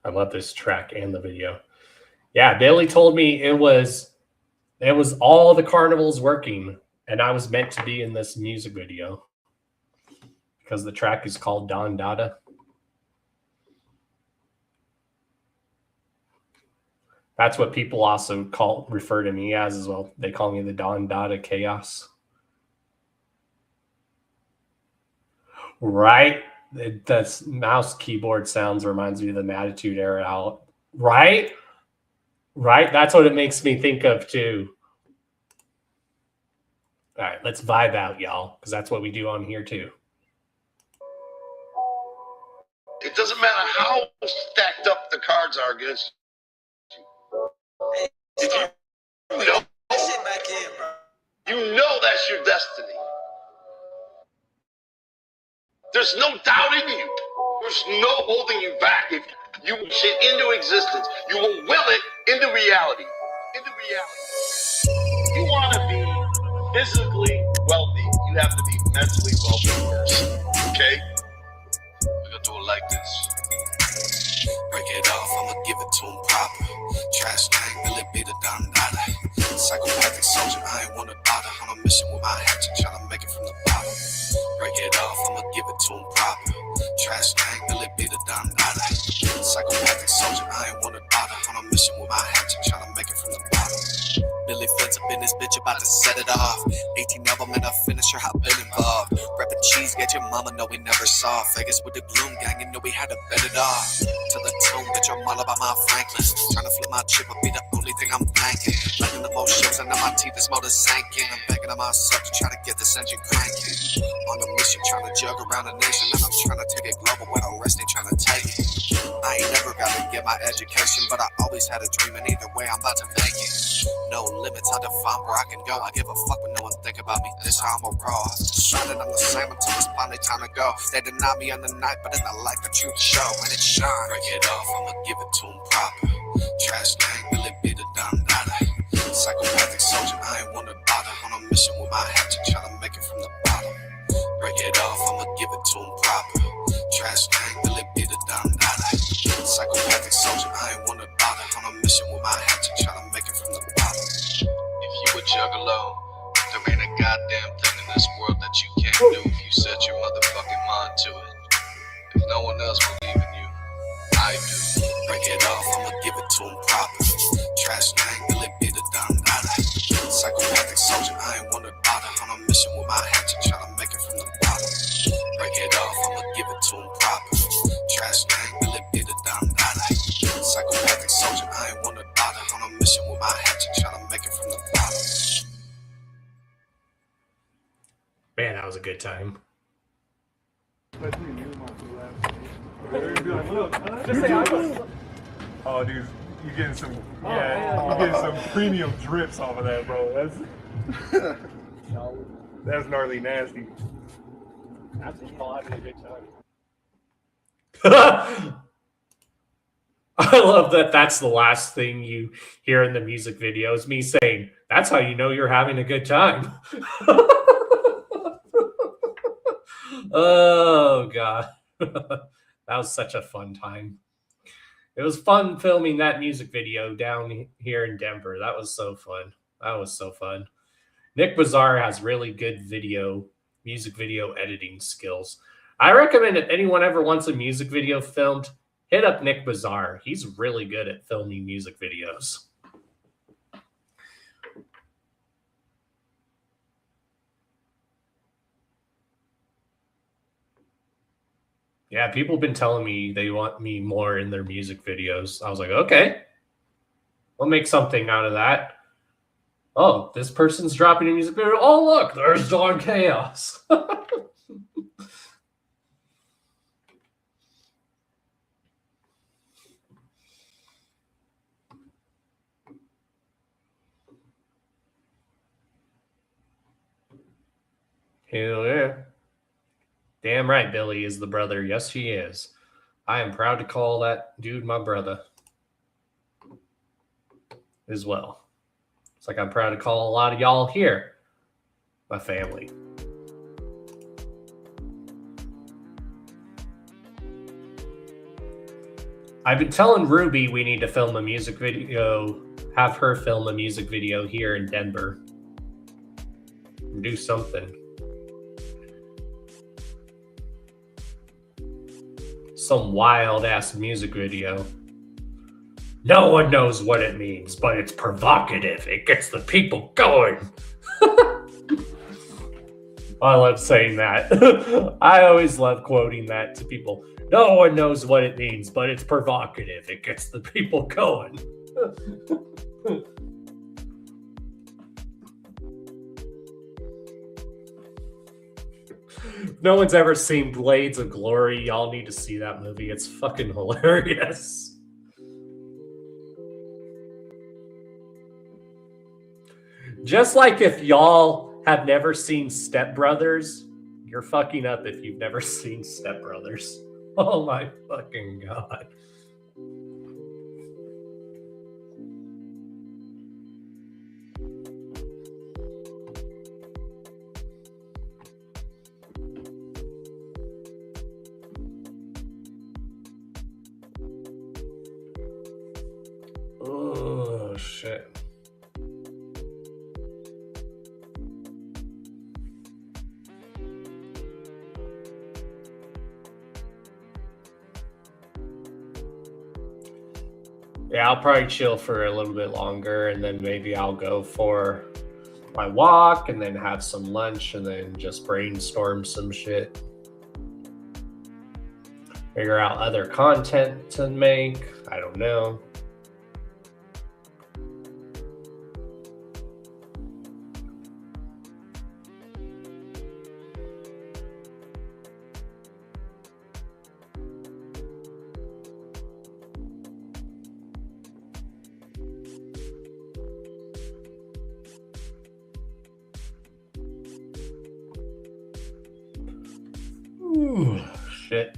I love this track and the video. Yeah, Billy told me it was It was all the carnivals working, and I was meant to be in this music video because the track is called Don Dada. That's what people also refer to me as well. They call me the Don Dada Chaos. Right? The mouse keyboard sounds reminds me of the Attitude Era out. Right? Right? That's what it makes me think of too. All right, let's vibe out, y'all, because that's what we do on here too. It doesn't matter how stacked up the cards are against you. Did you know? You know that's your destiny. There's no doubting you. There's no holding you back. If you shit into existence, you will will it into reality. Into reality. You want to be physically wealthy, you have to be mentally wealthy first. Okay? We're gonna do it like this. Break it off, I'ma give it to him proper. Trash gang, Billy be the Don Dada. Psychopathic soldier, I ain't wanna bother. On a mission with my hatchet, tryna make it from the bottom. Break it off, I'ma give it to him proper. Trash gang, Billy be the Don Dada. Psychopathic soldier, I ain't wanna bother. On a mission with my hatchet, tryna make it from the bottom. Billy Flint's up in this bitch, about to set it off. 18 album and a finisher, I've been involved. Reppin' cheese, get your mama, know we never saw. Vegas with the gloom gang, you know we had to bet it off. To the tomb, bitch, I'm all about my Franklin. Tryna flip my chip, will be the only thing I'm thanking. Like in the most shows, I know my teeth, this motor sanking. I'm begging on myself to try to get this engine cranking. On a mission, tryna jug around the nation. And I'm tryna take it global, where the rest ain't tryna take it. I ain't never gotta get my education, but I always had a dream, and either way, I'm about to make it. No limits, I define where I can go. I give a fuck when no one think about me. This how I'm a raw. Shining on the same until it's finally time to go. They deny me on the night, but in the light, the truth show. When it shines, break it off, I'ma give it to him proper. Trash gang, Billy be the Don Dada. Psychopathic soldier, I ain't wanna bother. On a mission with my hatchet, tryna make it from the bottom. Break it off, I'ma give it to him proper. Trash gang, Billy be the Don Dada. Psychopathic soldier, I ain't wanna bother. On a mission with my hatchet, tryna make it from the bottom. If you a juggalo, there ain't a goddamn thing in this world that you can't do if you set your motherfucking mind to it. If no one else believes in you, I do. Break it off, I'ma give it to him proper. Trash gang, Billy be the Don Dada. Psychopathic soldier, I ain't wanna bother. On a mission with my hatchet, tryna make it from the bottom. Break it off, I'ma give it to him proper. Trash gang, Billy be the Don Dada. Psychopathic soldier, I ain't wanna bother. On a mission with my hatchet, tryna make it from the bottom. Man, that was a good time. Oh, dude, you getting some, you getting some premium drips off of that, bro. That's gnarly nasty. I love that that's the last thing you hear in the music video is me saying, that's how you know you're having a good time. Oh, God. That was such a fun time. It was fun filming that music video down here in Denver. That was so fun. That was so fun. Nick Bazaar has really good music video editing skills. I recommend if anyone ever wants a music video filmed, hit up Nick Bazaar. He's really good at filming music videos. Yeah, people have been telling me they want me more in their music videos. I was like, okay, we'll make something out of that. Oh, this person's dropping a music video. Oh, look, there's Don Chaos. Hell yeah. Damn right, Billy is the brother. Yes, he is. I am proud to call that dude my brother as well. It's like I'm proud to call a lot of y'all here my family. I've been telling Ruby we need to film a music video Have her film a music video here in Denver. Do something. Some wild ass music video. No one knows what it means, but it's provocative. It gets the people going. I love saying that. I always love quoting that to people. No one knows what it means, but it's provocative. It gets the people going. If no one's ever seen Blades of Glory, y'all need to see that movie. It's fucking hilarious. Just like if y'all have never seen Step Brothers, you're fucking up if you've never seen Step Brothers. Oh my fucking God. Oh, shit. Yeah, I'll probably chill for a little bit longer, and then maybe I'll go for my walk and then have some lunch and then just brainstorm some shit. Figure out other content to make. I don't know. Ooh, shit.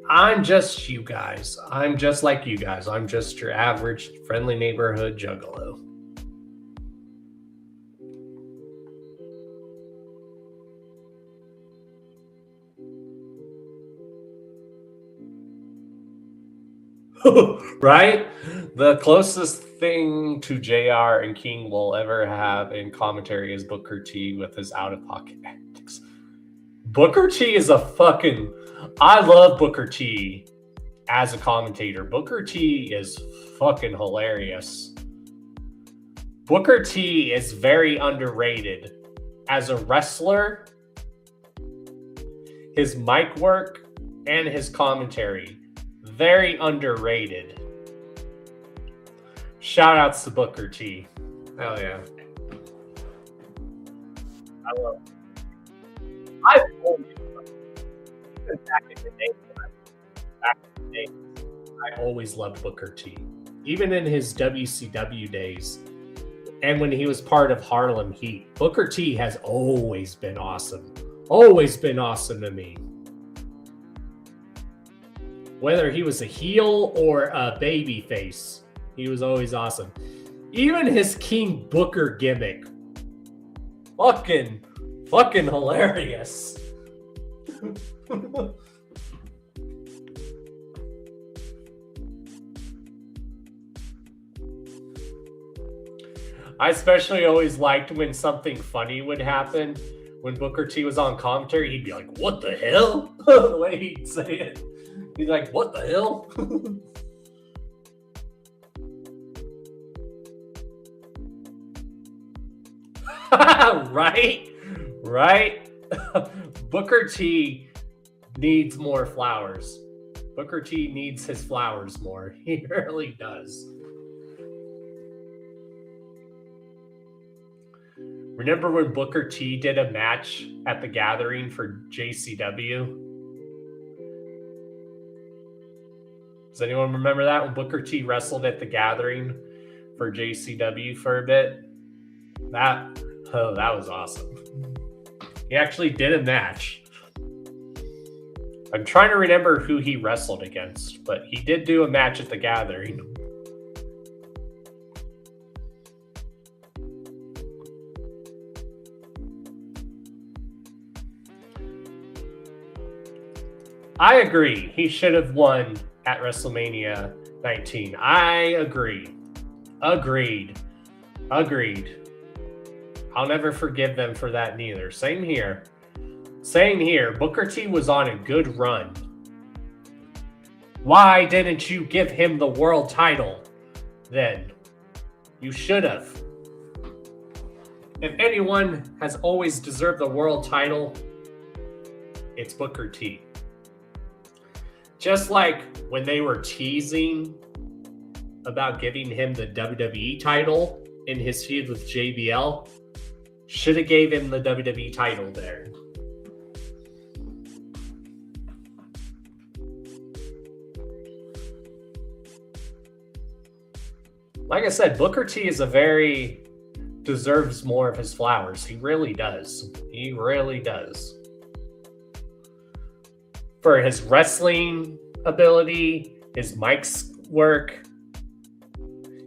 I'm just you guys. I'm just like you guys. I'm just your average friendly neighborhood juggalo. Right? The closest thing to JR and King will ever have in commentary is Booker T with his out-of-pocket antics. Booker T is a fucking... I love Booker T as a commentator. Booker T is fucking hilarious. Booker T is very underrated. As a wrestler, his mic work and his commentary, very underrated. Shout outs to Booker T. Hell yeah. I love it. I've always back in the day, I always loved Booker T. Even in his WCW days and when he was part of Harlem Heat, Booker T has always been awesome. Always been awesome to me. Whether he was a heel or a baby face, he was always awesome. Even his King Booker gimmick. Fucking hilarious. I especially always liked when something funny would happen. When Booker T was on commentary, he'd be like, "What the hell?" The way he'd say it. He's like, "What the hell?" Right. Booker T needs more flowers. Booker T needs his flowers more. He really does. Remember when Booker T did a match at the Gathering for JCW? Does anyone remember that? When Booker T wrestled at the Gathering for JCW for a bit? That was awesome. He actually did a match. I'm trying to remember who he wrestled against, but he did do a match at the Gathering. I agree. He should have won at WrestleMania 19. I agree. Agreed. I'll never forgive them for that neither. Same here. Booker T was on a good run. Why didn't you give him the world title then? You should have. If anyone has always deserved the world title, it's Booker T. Just like when they were teasing about giving him the WWE title in his feud with JBL, should have gave him the WWE title there. Like I said, Booker T deserves more of his flowers. He really does. He really does. For his wrestling ability, his mic's work,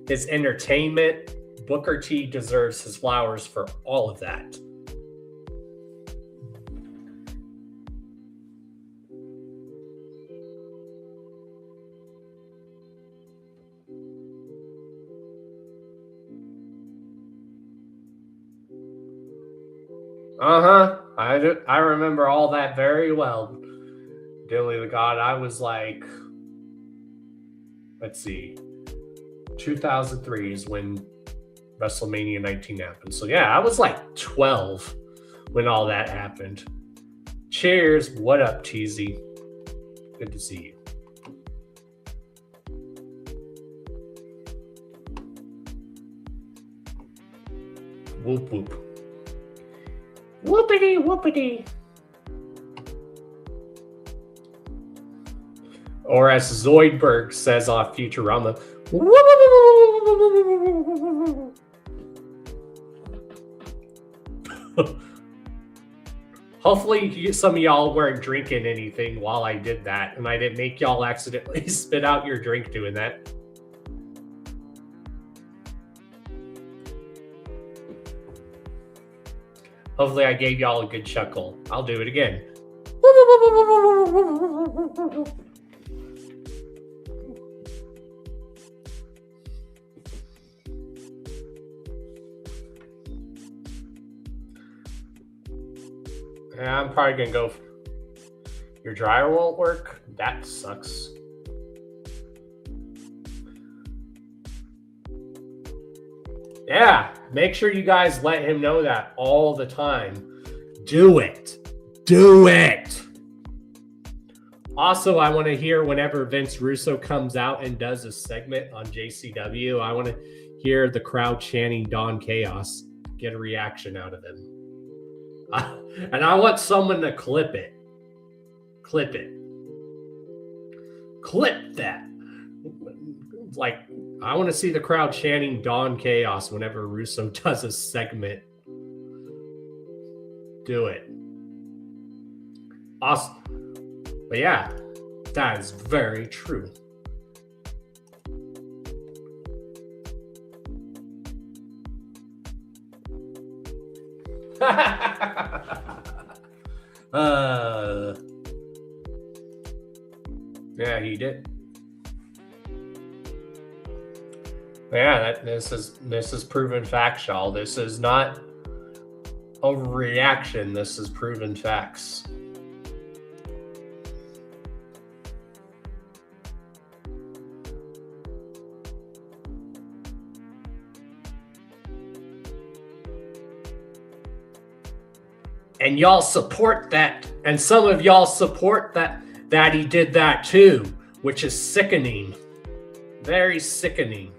his entertainment, Booker T deserves his flowers for all of that. I remember all that very well. Dilly the God, I was like, let's see, 2003 is when WrestleMania 19 happened. So yeah, I was like 12 when all that happened. Cheers. What up, TZ? Good to see you. Whoop whoop. Whoopity whoopity. Or as Zoidberg says off Futurama, hopefully some of y'all weren't drinking anything while I did that, and I didn't make y'all accidentally spit out your drink doing that. Hopefully I gave y'all a good chuckle. I'll do it again. Yeah, I'm probably gonna go. Your dryer won't work? That sucks. Yeah, make sure you guys let him know that all the time. Do it. Do it. Also, I want to hear whenever Vince Russo comes out and does a segment on JCW, I want to hear the crowd chanting Don Chaos. Get a reaction out of him. And I want someone to clip it. Clip it. Clip that. Like, I want to see the crowd chanting Don Chaos whenever Russo does a segment. Do it. Awesome. But yeah, that is very true. Yeah, he did. Yeah, this is proven facts, y'all. This is not a reaction. This is proven facts. And y'all support that. And some of y'all support that he did that too, which is sickening. Very sickening.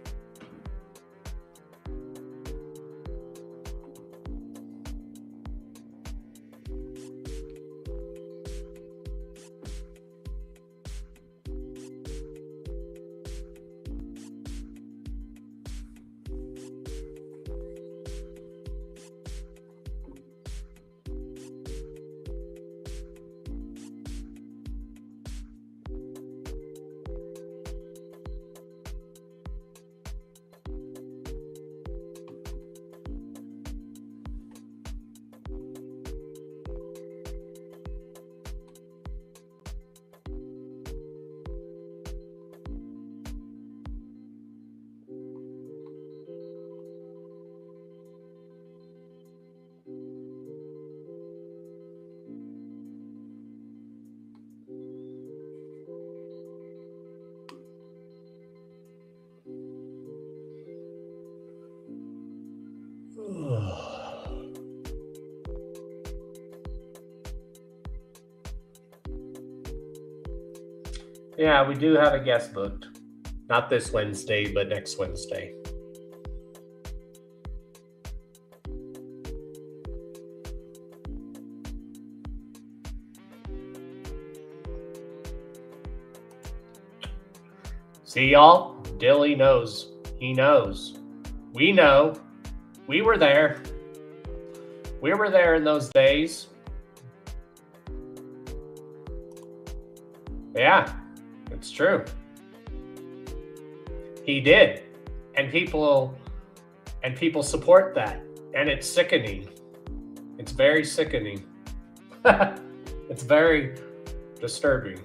Yeah, we do have a guest booked. Not this Wednesday, but next Wednesday. See, y'all? Dilly knows. He knows. We know. We were there. We were there in those days. Yeah, it's true. He did. And people support that. And it's sickening. It's very sickening. It's very disturbing.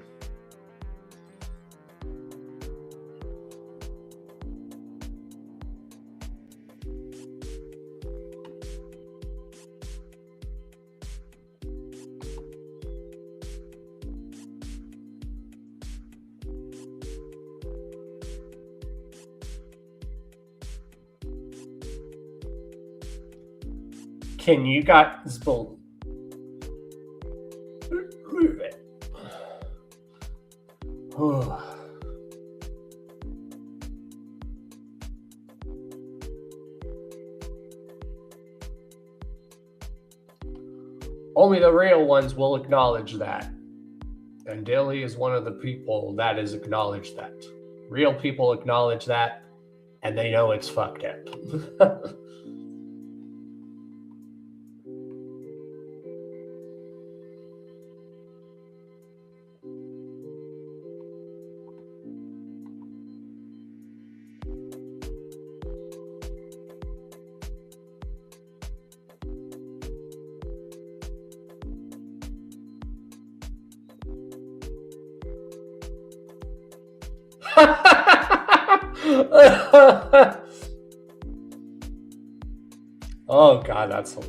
Can you guys believe it? Only the real ones will acknowledge that. And Dilly is one of the people that has acknowledged that. Real people acknowledge that, and they know it's fucked up. Oh god, that's funny.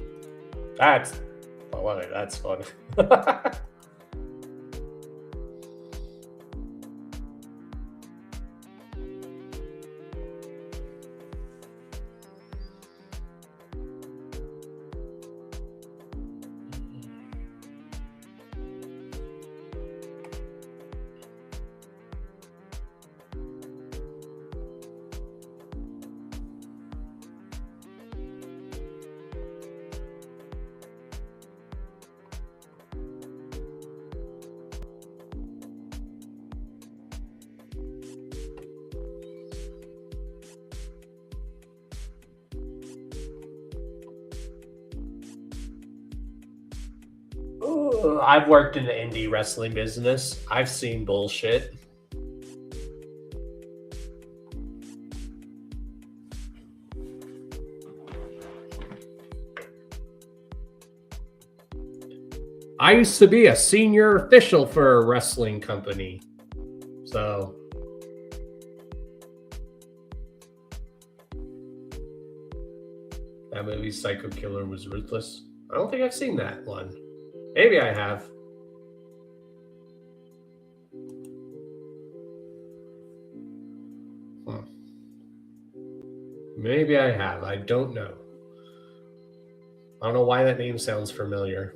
I've worked in the indie wrestling business. I've seen bullshit. I used to be a senior official for a wrestling company. So that movie Psycho Killer was ruthless. I don't think I've seen that one. Maybe I have. Maybe I have. I don't know. I don't know why that name sounds familiar.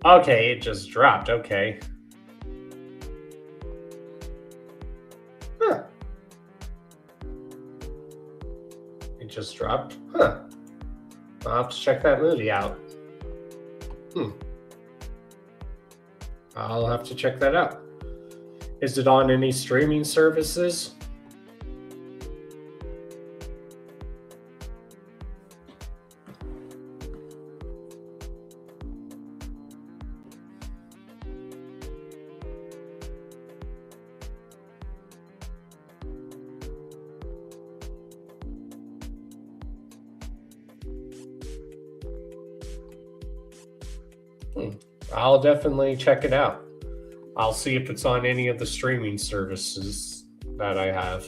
Okay, it just dropped. Okay. Huh. It just dropped? Huh. I'll have to check that movie out. I'll have to check that out. Is it on any streaming services? I'll definitely check it out. I'll see if it's on any of the streaming services that I have.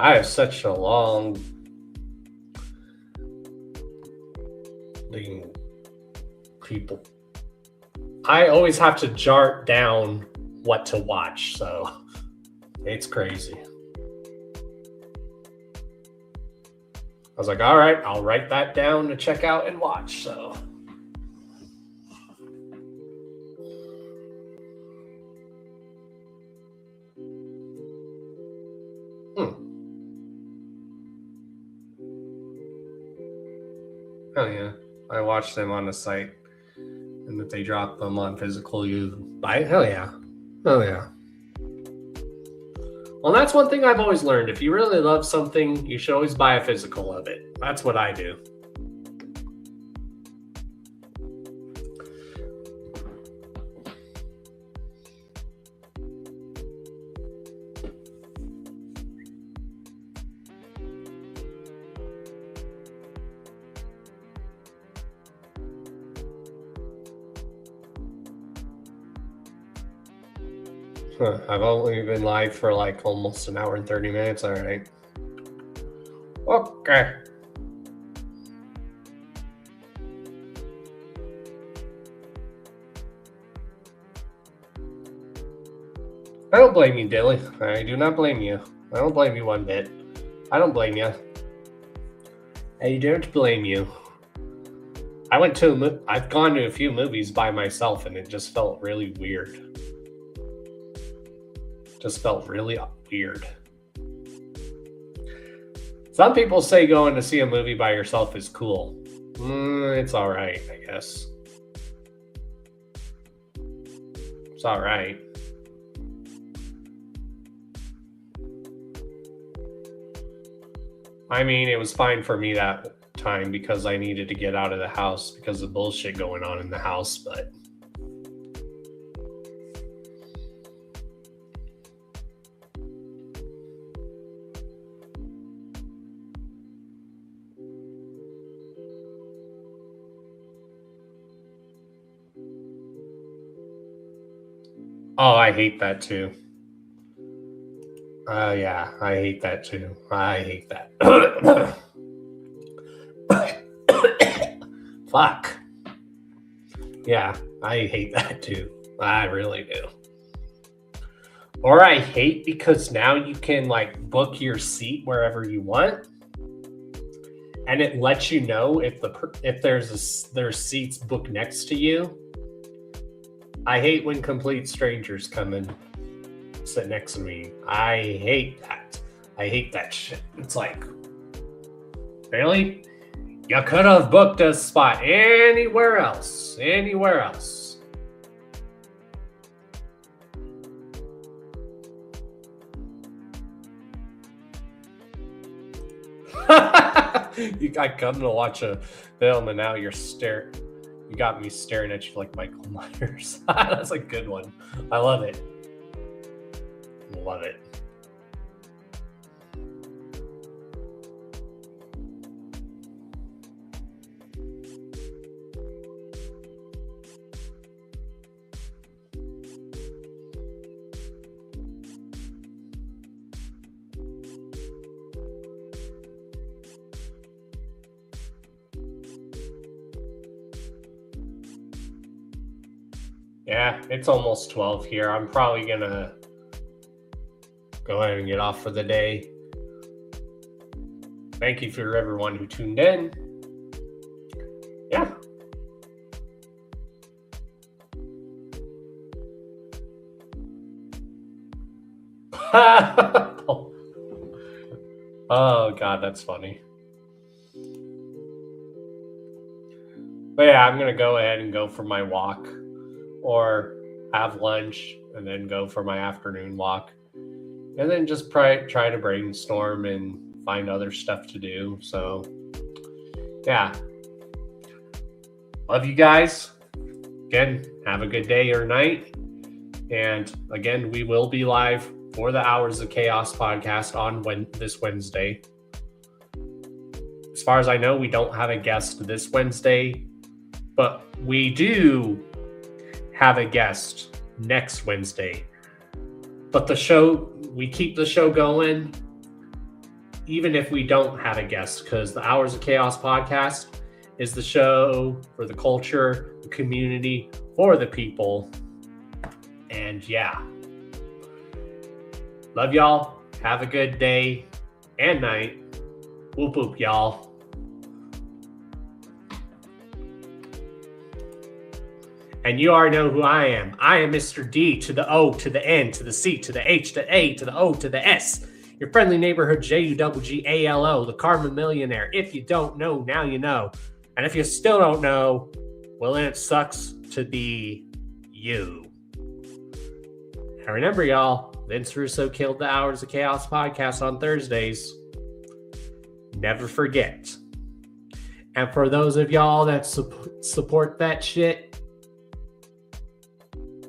I have such a long people. I always have to jot down what to watch, so it's crazy. I was like, all right, I'll write that down to check out and watch, so. Oh yeah, I watched them on the site, and that they drop them on physical. You buy? Hell yeah, oh yeah. Well, that's one thing I've always learned. If you really love something, you should always buy a physical of it. That's what I do. I've only been live for like almost an hour and 30 minutes. All right. Okay. I don't blame you, Dilly. I do not blame you. I don't blame you one bit. I don't blame you. I don't blame you. I've gone to a few movies by myself, and it just felt really weird. Just felt really weird. Some people say going to see a movie by yourself is cool. It's all right, I guess. It's all right. I mean, it was fine for me that time because I needed to get out of the house because of bullshit going on in the house, but oh, I hate that too. Yeah, I hate that too. I hate that. Fuck. Yeah, I hate that too. I really do. Or I hate because now you can like book your seat wherever you want, and it lets you know if there's seats booked next to you. I hate when complete strangers come and sit next to me. I hate that. I hate that shit. It's like, really? You could have booked a spot anywhere else. Anywhere else. I come to watch a film and now you're staring. You got me staring at you like Michael Myers. That's a good one. I love it. Love it. Yeah, it's almost 12 here. I'm probably gonna go ahead and get off for the day. Thank you for everyone who tuned in. Yeah. Oh God, that's funny. But yeah, I'm gonna go ahead and go for my walk, or have lunch and then go for my afternoon walk, and then just try to brainstorm and find other stuff to do. So yeah, love you guys. Again, have a good day or night, and again, we will be live for the Hours of Chaos podcast on this Wednesday. As far as I know, we don't have a guest this Wednesday, but we do have a guest next Wednesday. But we keep the show going even if we don't have a guest, because the Hours of Chaos podcast is the show for the culture, the community, for the people. And yeah. Love y'all. Have a good day and night. Whoop whoop, y'all. And you already know who I am. I am Mr. D to the O to the N to the C to the H to the A to the O to the S. Your friendly neighborhood JUGGALO, the Karma Millionaire. If you don't know, now you know. And if you still don't know, well, then it sucks to be you. And remember, y'all, Vince Russo killed the Hours of Chaos podcast on Thursdays. Never forget. And for those of y'all that support that shit,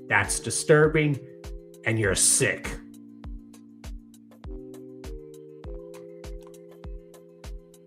that's disturbing, and you're sick.